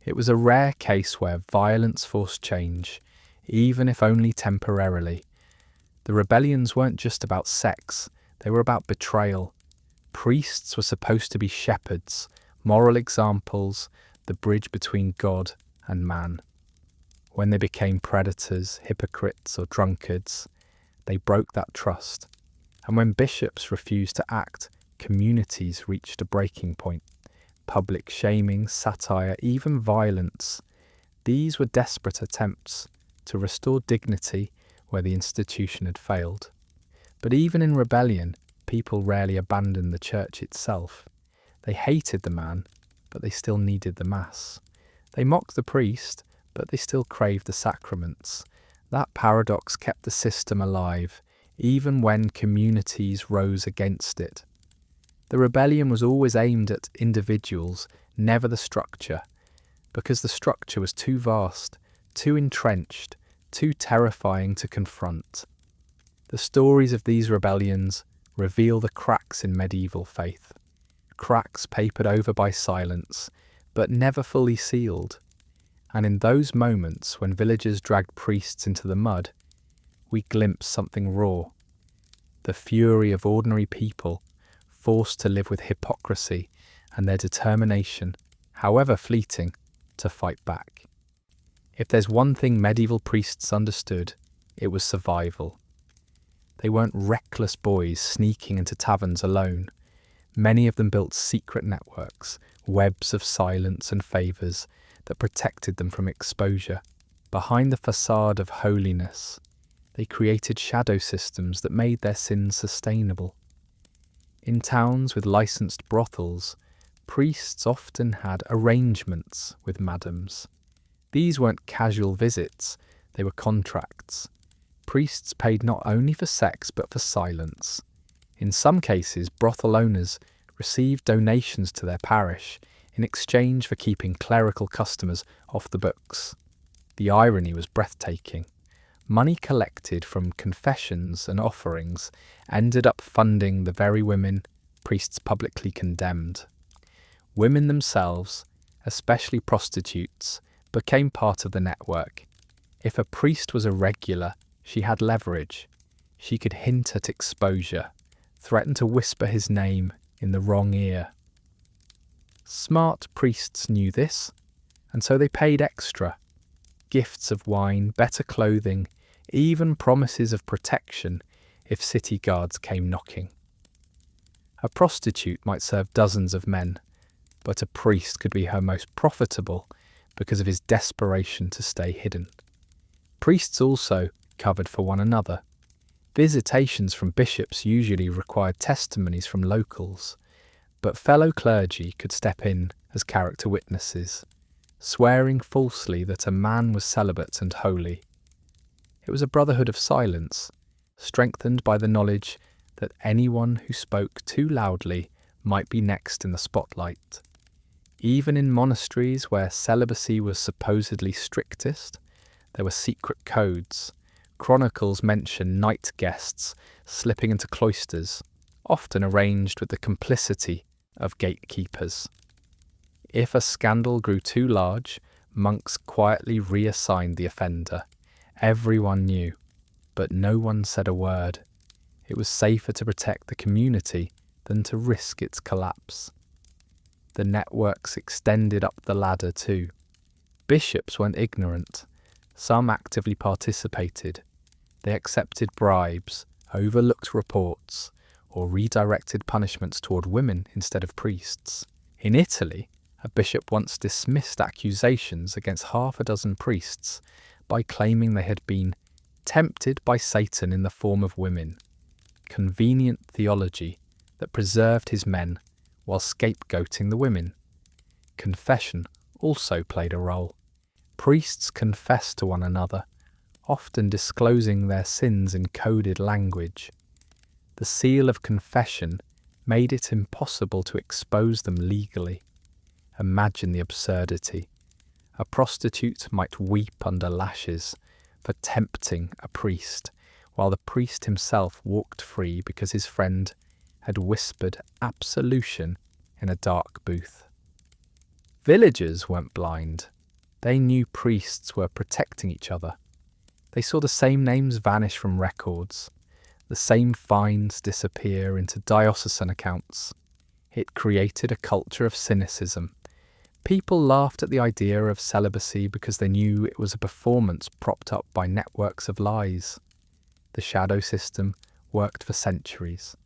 It was a rare case where violence forced change, even if only temporarily. The rebellions weren't just about sex, they were about betrayal. Priests were supposed to be shepherds, moral examples, the bridge between God and man. When they became predators, hypocrites, or drunkards, they broke that trust. And when bishops refused to act, communities reached a breaking point. Public shaming, satire, even violence. These were desperate attempts to restore dignity where the institution had failed. But even in rebellion, people rarely abandoned the church itself. They hated the man, but they still needed the Mass. They mocked the priest, but they still craved the sacraments. That paradox kept the system alive, even when communities rose against it. The rebellion was always aimed at individuals, never the structure, because the structure was too vast, too entrenched, too terrifying to confront. The stories of these rebellions reveal the cracks in medieval faith, cracks papered over by silence, but never fully sealed. And in those moments when villagers dragged priests into the mud, we glimpse something raw. The fury of ordinary people, forced to live with hypocrisy, and their determination, however fleeting, to fight back. If there's one thing medieval priests understood, it was survival. They weren't reckless boys sneaking into taverns alone. Many of them built secret networks, webs of silence and favours that protected them from exposure. Behind the facade of holiness, they created shadow systems that made their sins sustainable. In towns with licensed brothels, priests often had arrangements with madams. These weren't casual visits, they were contracts. Priests paid not only for sex but for silence. In some cases, brothel owners received donations to their parish in exchange for keeping clerical customers off the books. The irony was breathtaking. Money collected from confessions and offerings ended up funding the very women priests publicly condemned. Women themselves, especially prostitutes, became part of the network. If a priest was a regular, she had leverage. She could hint at exposure, threaten to whisper his name in the wrong ear. Smart priests knew this, and so they paid extra. Gifts of wine, better clothing, even promises of protection if city guards came knocking. A prostitute might serve dozens of men, but a priest could be her most profitable because of his desperation to stay hidden. Priests also covered for one another. Visitations from bishops usually required testimonies from locals, but fellow clergy could step in as character witnesses, swearing falsely that a man was celibate and holy. It was a brotherhood of silence, strengthened by the knowledge that anyone who spoke too loudly might be next in the spotlight. Even in monasteries where celibacy was supposedly strictest, there were secret codes. Chronicles mention night guests slipping into cloisters, often arranged with the complicity of gatekeepers. If a scandal grew too large, monks quietly reassigned the offender. Everyone knew, but no one said a word. It was safer to protect the community than to risk its collapse. The networks extended up the ladder too. Bishops weren't ignorant. Some actively participated. They accepted bribes, overlooked reports, or redirected punishments toward women instead of priests. In Italy, a bishop once dismissed accusations against half a dozen priests by claiming they had been tempted by Satan in the form of women. Convenient theology that preserved his men while scapegoating the women. Confession also played a role. Priests confessed to one another, often disclosing their sins in coded language. The seal of confession made it impossible to expose them legally. Imagine the absurdity. A prostitute might weep under lashes for tempting a priest, while the priest himself walked free because his friend had whispered absolution in a dark booth. Villagers weren't blind. They knew priests were protecting each other. They saw the same names vanish from records, the same fines disappear into diocesan accounts. It created a culture of cynicism. People laughed at the idea of celibacy because they knew it was a performance propped up by networks of lies. The shadow system worked for centuries.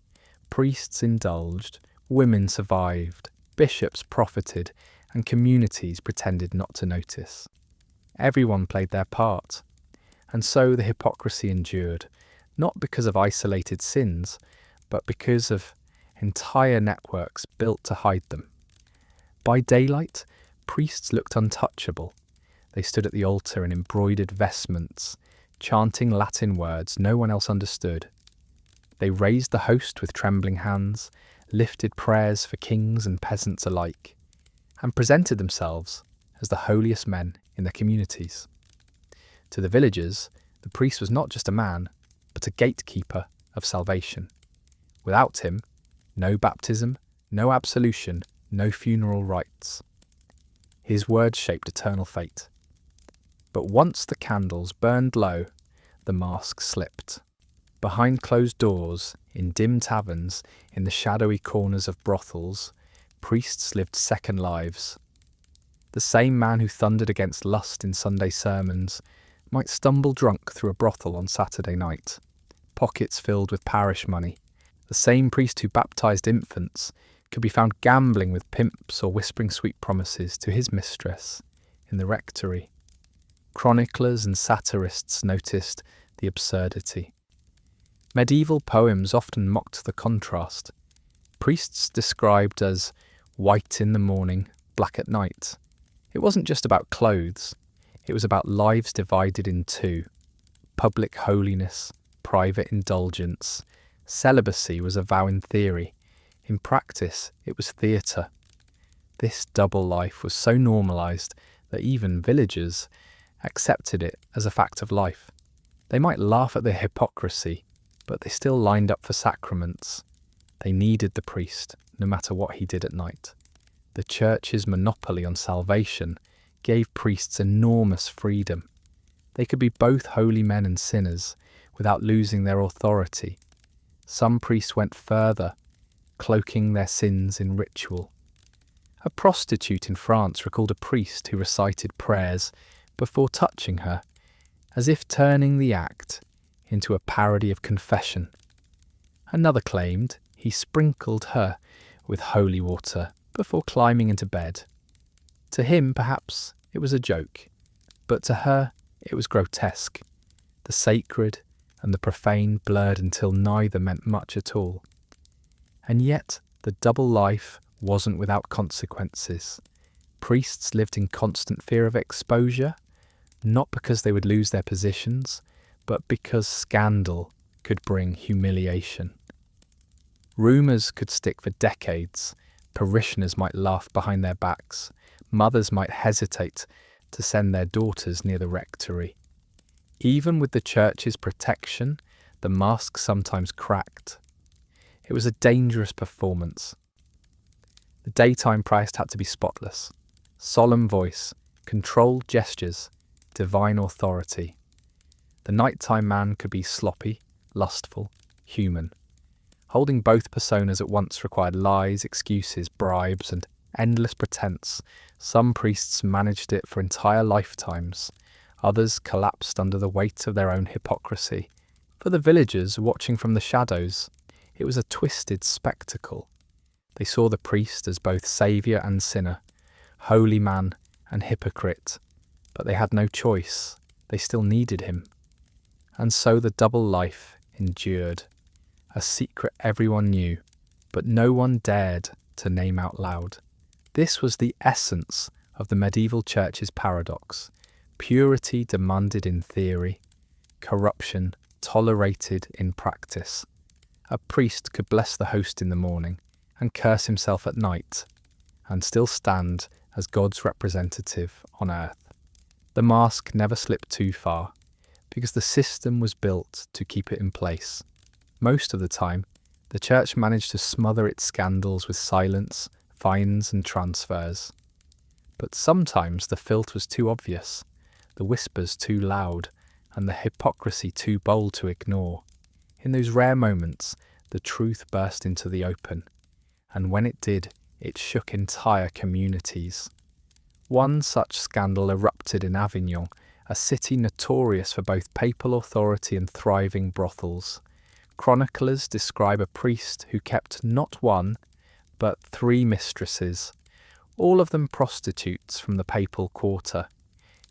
Priests indulged, women survived, bishops profited, and communities pretended not to notice. Everyone played their part. And so the hypocrisy endured, not because of isolated sins, but because of entire networks built to hide them. By daylight, priests looked untouchable. They stood at the altar in embroidered vestments, chanting Latin words no one else understood. They raised the host with trembling hands, lifted prayers for kings and peasants alike, and presented themselves as the holiest men in their communities. To the villagers, the priest was not just a man, but a gatekeeper of salvation. Without him, no baptism, no absolution, no funeral rites. His words shaped eternal fate. But once the candles burned low, the mask slipped. Behind closed doors, in dim taverns, in the shadowy corners of brothels, priests lived second lives. The same man who thundered against lust in Sunday sermons might stumble drunk through a brothel on Saturday night, pockets filled with parish money. The same priest who baptised infants could be found gambling with pimps or whispering sweet promises to his mistress in the rectory. Chroniclers and satirists noticed the absurdity. Medieval poems often mocked the contrast. Priests described as white in the morning, black at night. It wasn't just about clothes. It was about lives divided in two. Public holiness, private indulgence. Celibacy was a vow in theory. In practice, it was theatre. This double life was so normalised that even villagers accepted it as a fact of life. They might laugh at the hypocrisy, but they still lined up for sacraments. They needed the priest, no matter what he did at night. The Church's monopoly on salvation gave priests enormous freedom. They could be both holy men and sinners without losing their authority. Some priests went further, cloaking their sins in ritual. A prostitute in France recalled a priest who recited prayers before touching her, as if turning the act into a parody of confession. Another claimed he sprinkled her with holy water before climbing into bed. To him, perhaps, it was a joke, but to her, it was grotesque. The sacred and the profane blurred until neither meant much at all. And yet, the double life wasn't without consequences. Priests lived in constant fear of exposure, not because they would lose their positions, but because scandal could bring humiliation. Rumours could stick for decades. Parishioners might laugh behind their backs. Mothers might hesitate to send their daughters near the rectory. Even with the Church's protection, the mask sometimes cracked. It was a dangerous performance. The daytime priest had to be spotless. Solemn voice, controlled gestures, divine authority. The nighttime man could be sloppy, lustful, human. Holding both personas at once required lies, excuses, bribes, and endless pretense. Some priests managed it for entire lifetimes. Others collapsed under the weight of their own hypocrisy. For the villagers watching from the shadows, it was a twisted spectacle. They saw the priest as both saviour and sinner, holy man and hypocrite, but they had no choice. They still needed him. And so the double life endured, a secret everyone knew, but no one dared to name out loud. This was the essence of the medieval Church's paradox. Purity demanded in theory, corruption tolerated in practice. A priest could bless the host in the morning and curse himself at night, and still stand as God's representative on earth. The mask never slipped too far, because the system was built to keep it in place. Most of the time, the Church managed to smother its scandals with silence, fines and transfers. But sometimes the filth was too obvious, the whispers too loud, and the hypocrisy too bold to ignore. In those rare moments, the truth burst into the open, and when it did, it shook entire communities. One such scandal erupted in Avignon, a city notorious for both papal authority and thriving brothels. Chroniclers describe a priest who kept not one, but 3 mistresses, all of them prostitutes from the papal quarter.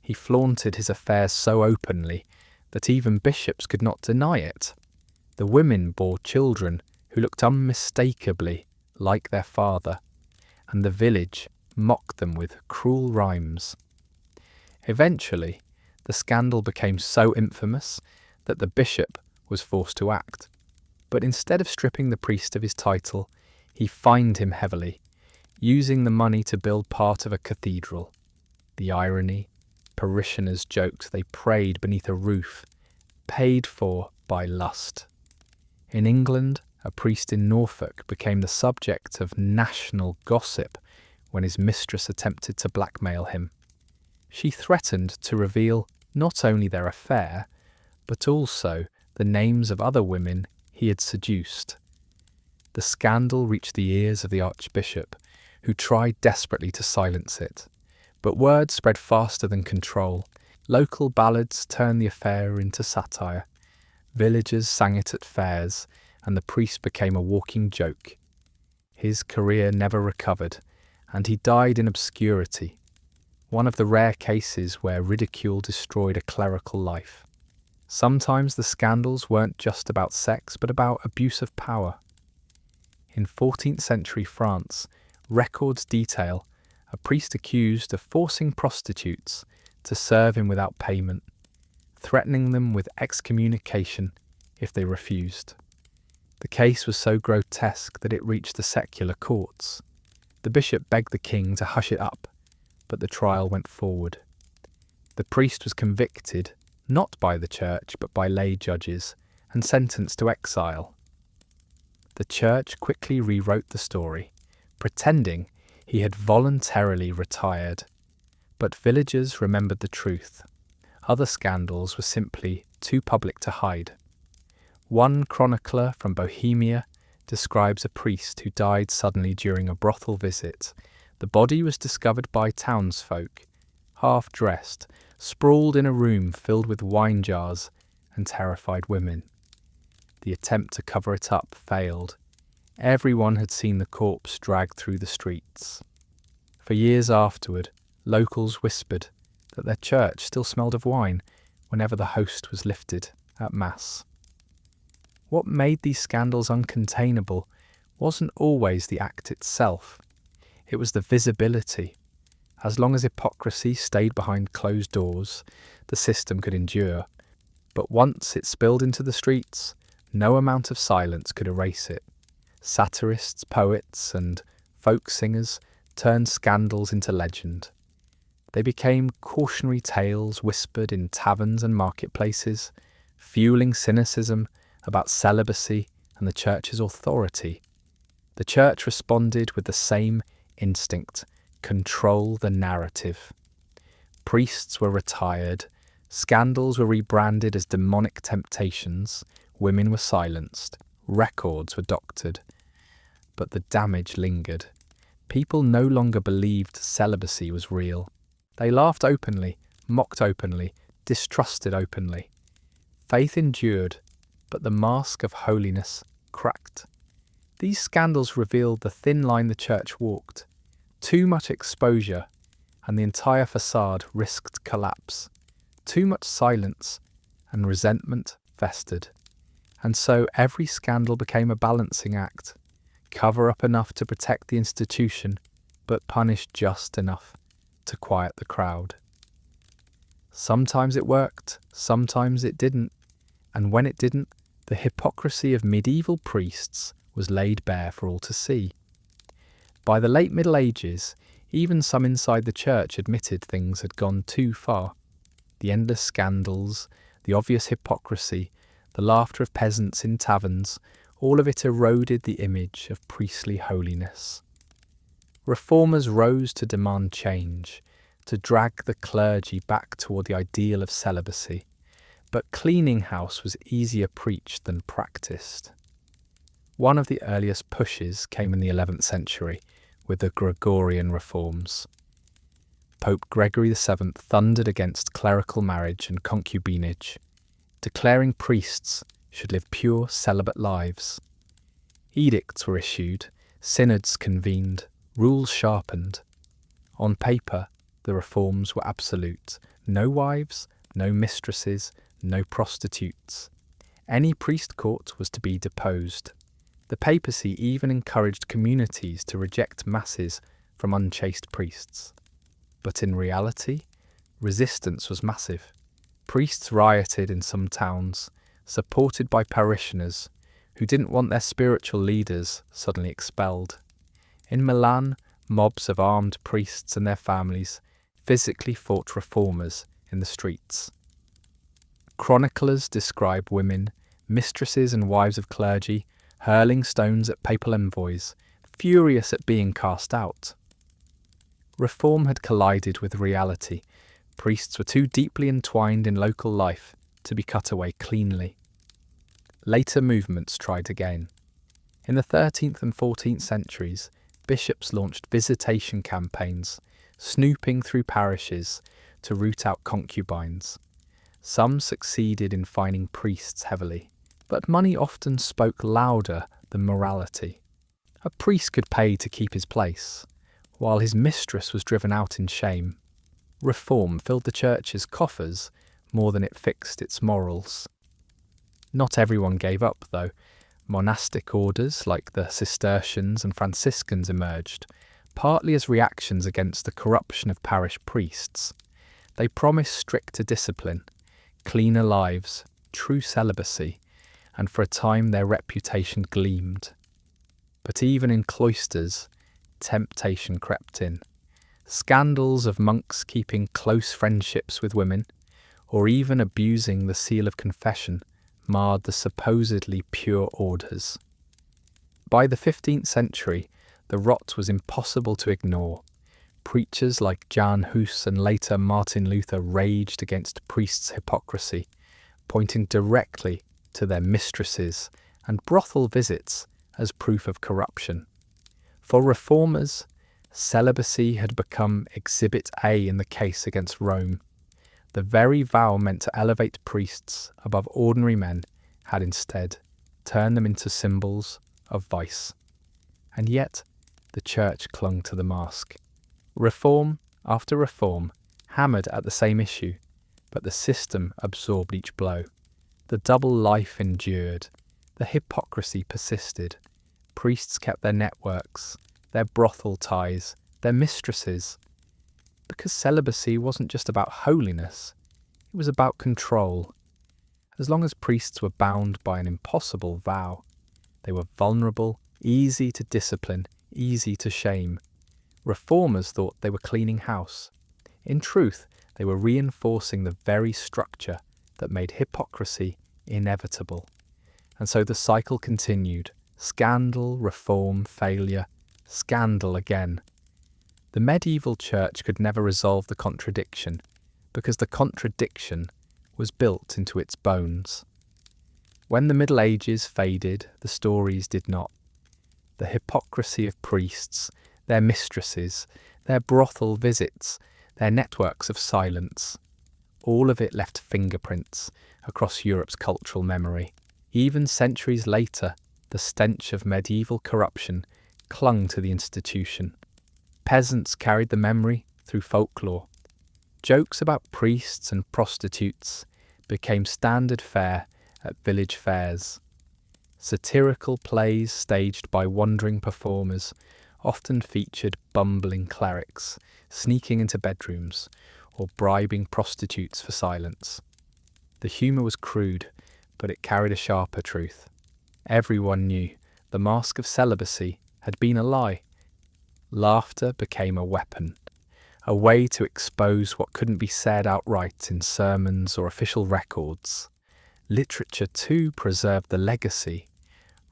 He flaunted his affairs so openly that even bishops could not deny it. The women bore children who looked unmistakably like their father, and the village mocked them with cruel rhymes. Eventually, the scandal became so infamous that the bishop was forced to act. But instead of stripping the priest of his title, he fined him heavily, using the money to build part of a cathedral. The irony: parishioners joked they prayed beneath a roof, paid for by lust. In England, a priest in Norfolk became the subject of national gossip when his mistress attempted to blackmail him. She threatened to reveal not only their affair, but also the names of other women he had seduced. The scandal reached the ears of the archbishop, who tried desperately to silence it. But word spread faster than control. Local ballads turned the affair into satire. Villagers sang it at fairs, and the priest became a walking joke. His career never recovered, and he died in obscurity, one of the rare cases where ridicule destroyed a clerical life. Sometimes the scandals weren't just about sex, but about abuse of power. In 14th century France, records detail a priest accused of forcing prostitutes to serve him without payment, threatening them with excommunication if they refused. The case was so grotesque that it reached the secular courts. The bishop begged the king to hush it up, but the trial went forward. The priest was convicted, not by the church but by lay judges, and sentenced to exile. The church quickly rewrote the story, pretending he had voluntarily retired. But villagers remembered the truth. Other scandals were simply too public to hide. One chronicler from Bohemia describes a priest who died suddenly during a brothel visit. The body was discovered by townsfolk, half-dressed, sprawled in a room filled with wine jars and terrified women. The attempt to cover it up failed. Everyone had seen the corpse dragged through the streets. For years afterward, locals whispered that their church still smelled of wine whenever the host was lifted at Mass. What made these scandals uncontainable wasn't always the act itself. It was the visibility. As long as hypocrisy stayed behind closed doors, the system could endure. But once it spilled into the streets, no amount of silence could erase it. Satirists, poets, and folk singers turned scandals into legend. They became cautionary tales whispered in taverns and marketplaces, fueling cynicism about celibacy and the church's authority. The church responded with the same instinct: control the narrative. Priests were retired, scandals were rebranded as demonic temptations, women were silenced, records were doctored. But the damage lingered. People no longer believed celibacy was real. They laughed openly, mocked openly, distrusted openly. Faith endured, but the mask of holiness cracked. These scandals revealed the thin line the church walked. Too much exposure, and the entire facade risked collapse. Too much silence, and resentment festered. And so every scandal became a balancing act. Cover up enough to protect the institution, but punish just enough to quiet the crowd. Sometimes it worked, sometimes it didn't, and when it didn't, the hypocrisy of medieval priests was laid bare for all to see. By the late Middle Ages, even some inside the church admitted things had gone too far. The endless scandals, the obvious hypocrisy, the laughter of peasants in taverns, all of it eroded the image of priestly holiness. Reformers rose to demand change, to drag the clergy back toward the ideal of celibacy, but cleaning house was easier preached than practiced. One of the earliest pushes came in the 11th century with the Gregorian reforms. Pope Gregory VII thundered against clerical marriage and concubinage, declaring priests should live pure celibate lives. Edicts were issued, synods convened, rules sharpened. On paper, the reforms were absolute. No wives, no mistresses, no prostitutes. Any priest caught was to be deposed. The papacy even encouraged communities to reject masses from unchaste priests. But in reality, resistance was massive. Priests rioted in some towns, supported by parishioners who didn't want their spiritual leaders suddenly expelled. In Milan, mobs of armed priests and their families physically fought reformers in the streets. Chroniclers describe women, mistresses and wives of clergy, hurling stones at papal envoys, furious at being cast out. Reform had collided with reality. Priests were too deeply entwined in local life to be cut away cleanly. Later movements tried again. In the 13th and 14th centuries, bishops launched visitation campaigns, snooping through parishes to root out concubines. Some succeeded in fining priests heavily, but money often spoke louder than morality. A priest could pay to keep his place, while his mistress was driven out in shame. Reform filled the church's coffers more than it fixed its morals. Not everyone gave up, though. Monastic orders like the Cistercians and Franciscans emerged, partly as reactions against the corruption of parish priests. They promised stricter discipline, cleaner lives, true celibacy, and for a time their reputation gleamed. But even in cloisters, temptation crept in. Scandals of monks keeping close friendships with women, or even abusing the seal of confession, marred the supposedly pure orders. By the 15th century, the rot was impossible to ignore. Preachers like Jan Hus and later Martin Luther raged against priests' hypocrisy, pointing directly to their mistresses and brothel visits as proof of corruption. For reformers, celibacy had become Exhibit A in the case against Rome. The very vow meant to elevate priests above ordinary men had instead turned them into symbols of vice. And yet, the church clung to the mask. Reform after reform hammered at the same issue, but the system absorbed each blow. The double life endured. The hypocrisy persisted. Priests kept their networks, their brothel ties, their mistresses. Because celibacy wasn't just about holiness, it was about control. As long as priests were bound by an impossible vow, they were vulnerable, easy to discipline, easy to shame. Reformers thought they were cleaning house. In truth, they were reinforcing the very structure that made hypocrisy inevitable. And so the cycle continued. Scandal, reform, failure, scandal again. The medieval church could never resolve the contradiction, because the contradiction was built into its bones. When the Middle Ages faded, the stories did not. The hypocrisy of priests, their mistresses, their brothel visits, their networks of silence, all of it left fingerprints across Europe's cultural memory. Even centuries later, the stench of medieval corruption clung to the institution. Peasants carried the memory through folklore. Jokes about priests and prostitutes became standard fare at village fairs. Satirical plays staged by wandering performers often featured bumbling clerics sneaking into bedrooms or bribing prostitutes for silence. The humour was crude, but it carried a sharper truth. Everyone knew the mask of celibacy had been a lie. Laughter became a weapon, a way to expose what couldn't be said outright in sermons or official records. Literature too preserved the legacy.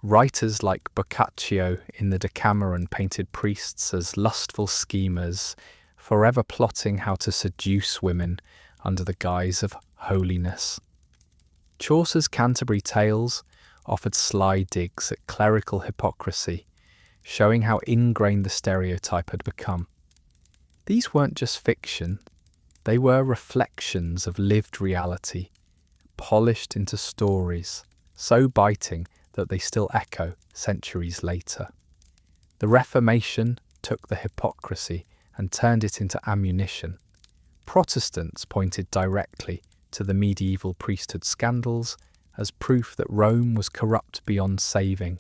Writers like Boccaccio in the Decameron painted priests as lustful schemers, forever plotting how to seduce women under the guise of holiness. Chaucer's Canterbury Tales offered sly digs at clerical hypocrisy, showing how ingrained the stereotype had become. These weren't just fiction, they were reflections of lived reality, polished into stories, so biting that they still echo centuries later. The Reformation took the hypocrisy and turned it into ammunition. Protestants pointed directly to the medieval priesthood scandals as proof that Rome was corrupt beyond saving.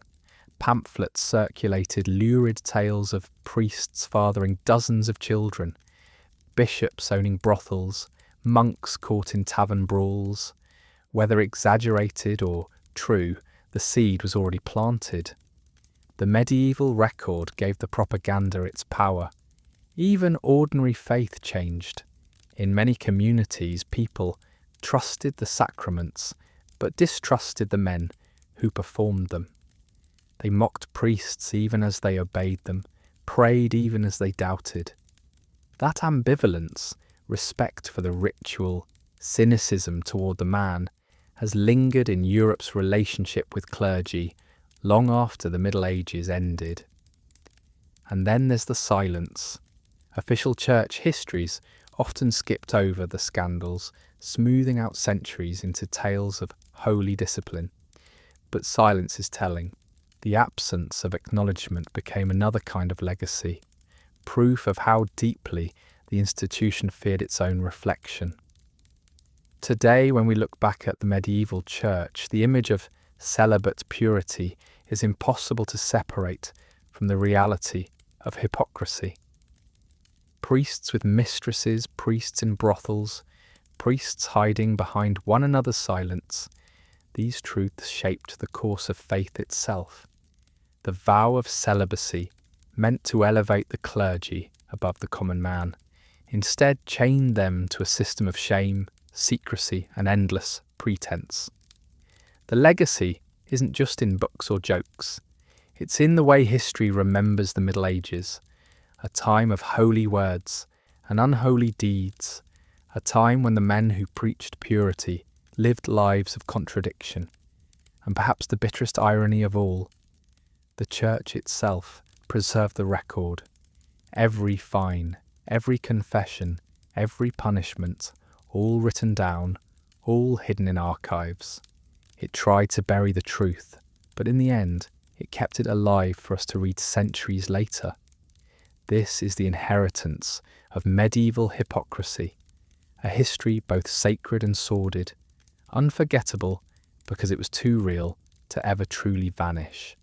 Pamphlets circulated lurid tales of priests fathering dozens of children, bishops owning brothels, monks caught in tavern brawls. Whether exaggerated or true, the seed was already planted. The medieval record gave the propaganda its power. Even ordinary faith changed. In many communities, people trusted the sacraments, but distrusted the men who performed them. They mocked priests even as they obeyed them, prayed even as they doubted. That ambivalence, respect for the ritual, cynicism toward the man, has lingered in Europe's relationship with clergy long after the Middle Ages ended. And then there's the silence. Official church histories often skipped over the scandals, smoothing out centuries into tales of holy discipline. But silence is telling. The absence of acknowledgement became another kind of legacy, proof of how deeply the institution feared its own reflection. Today, when we look back at the medieval church, the image of celibate purity is impossible to separate from the reality of hypocrisy. Priests with mistresses, priests in brothels, priests hiding behind one another's silence, these truths shaped the course of faith itself. The vow of celibacy, meant to elevate the clergy above the common man, instead chained them to a system of shame, secrecy, and endless pretense. The legacy isn't just in books or jokes. It's in the way history remembers the Middle Ages, a time of holy words and unholy deeds, a time when the men who preached purity lived lives of contradiction, and perhaps the bitterest irony of all, the church itself preserved the record. Every fine, every confession, every punishment, all written down, all hidden in archives. It tried to bury the truth, but in the end, it kept it alive for us to read centuries later. This is the inheritance of medieval hypocrisy, a history both sacred and sordid, unforgettable because it was too real to ever truly vanish.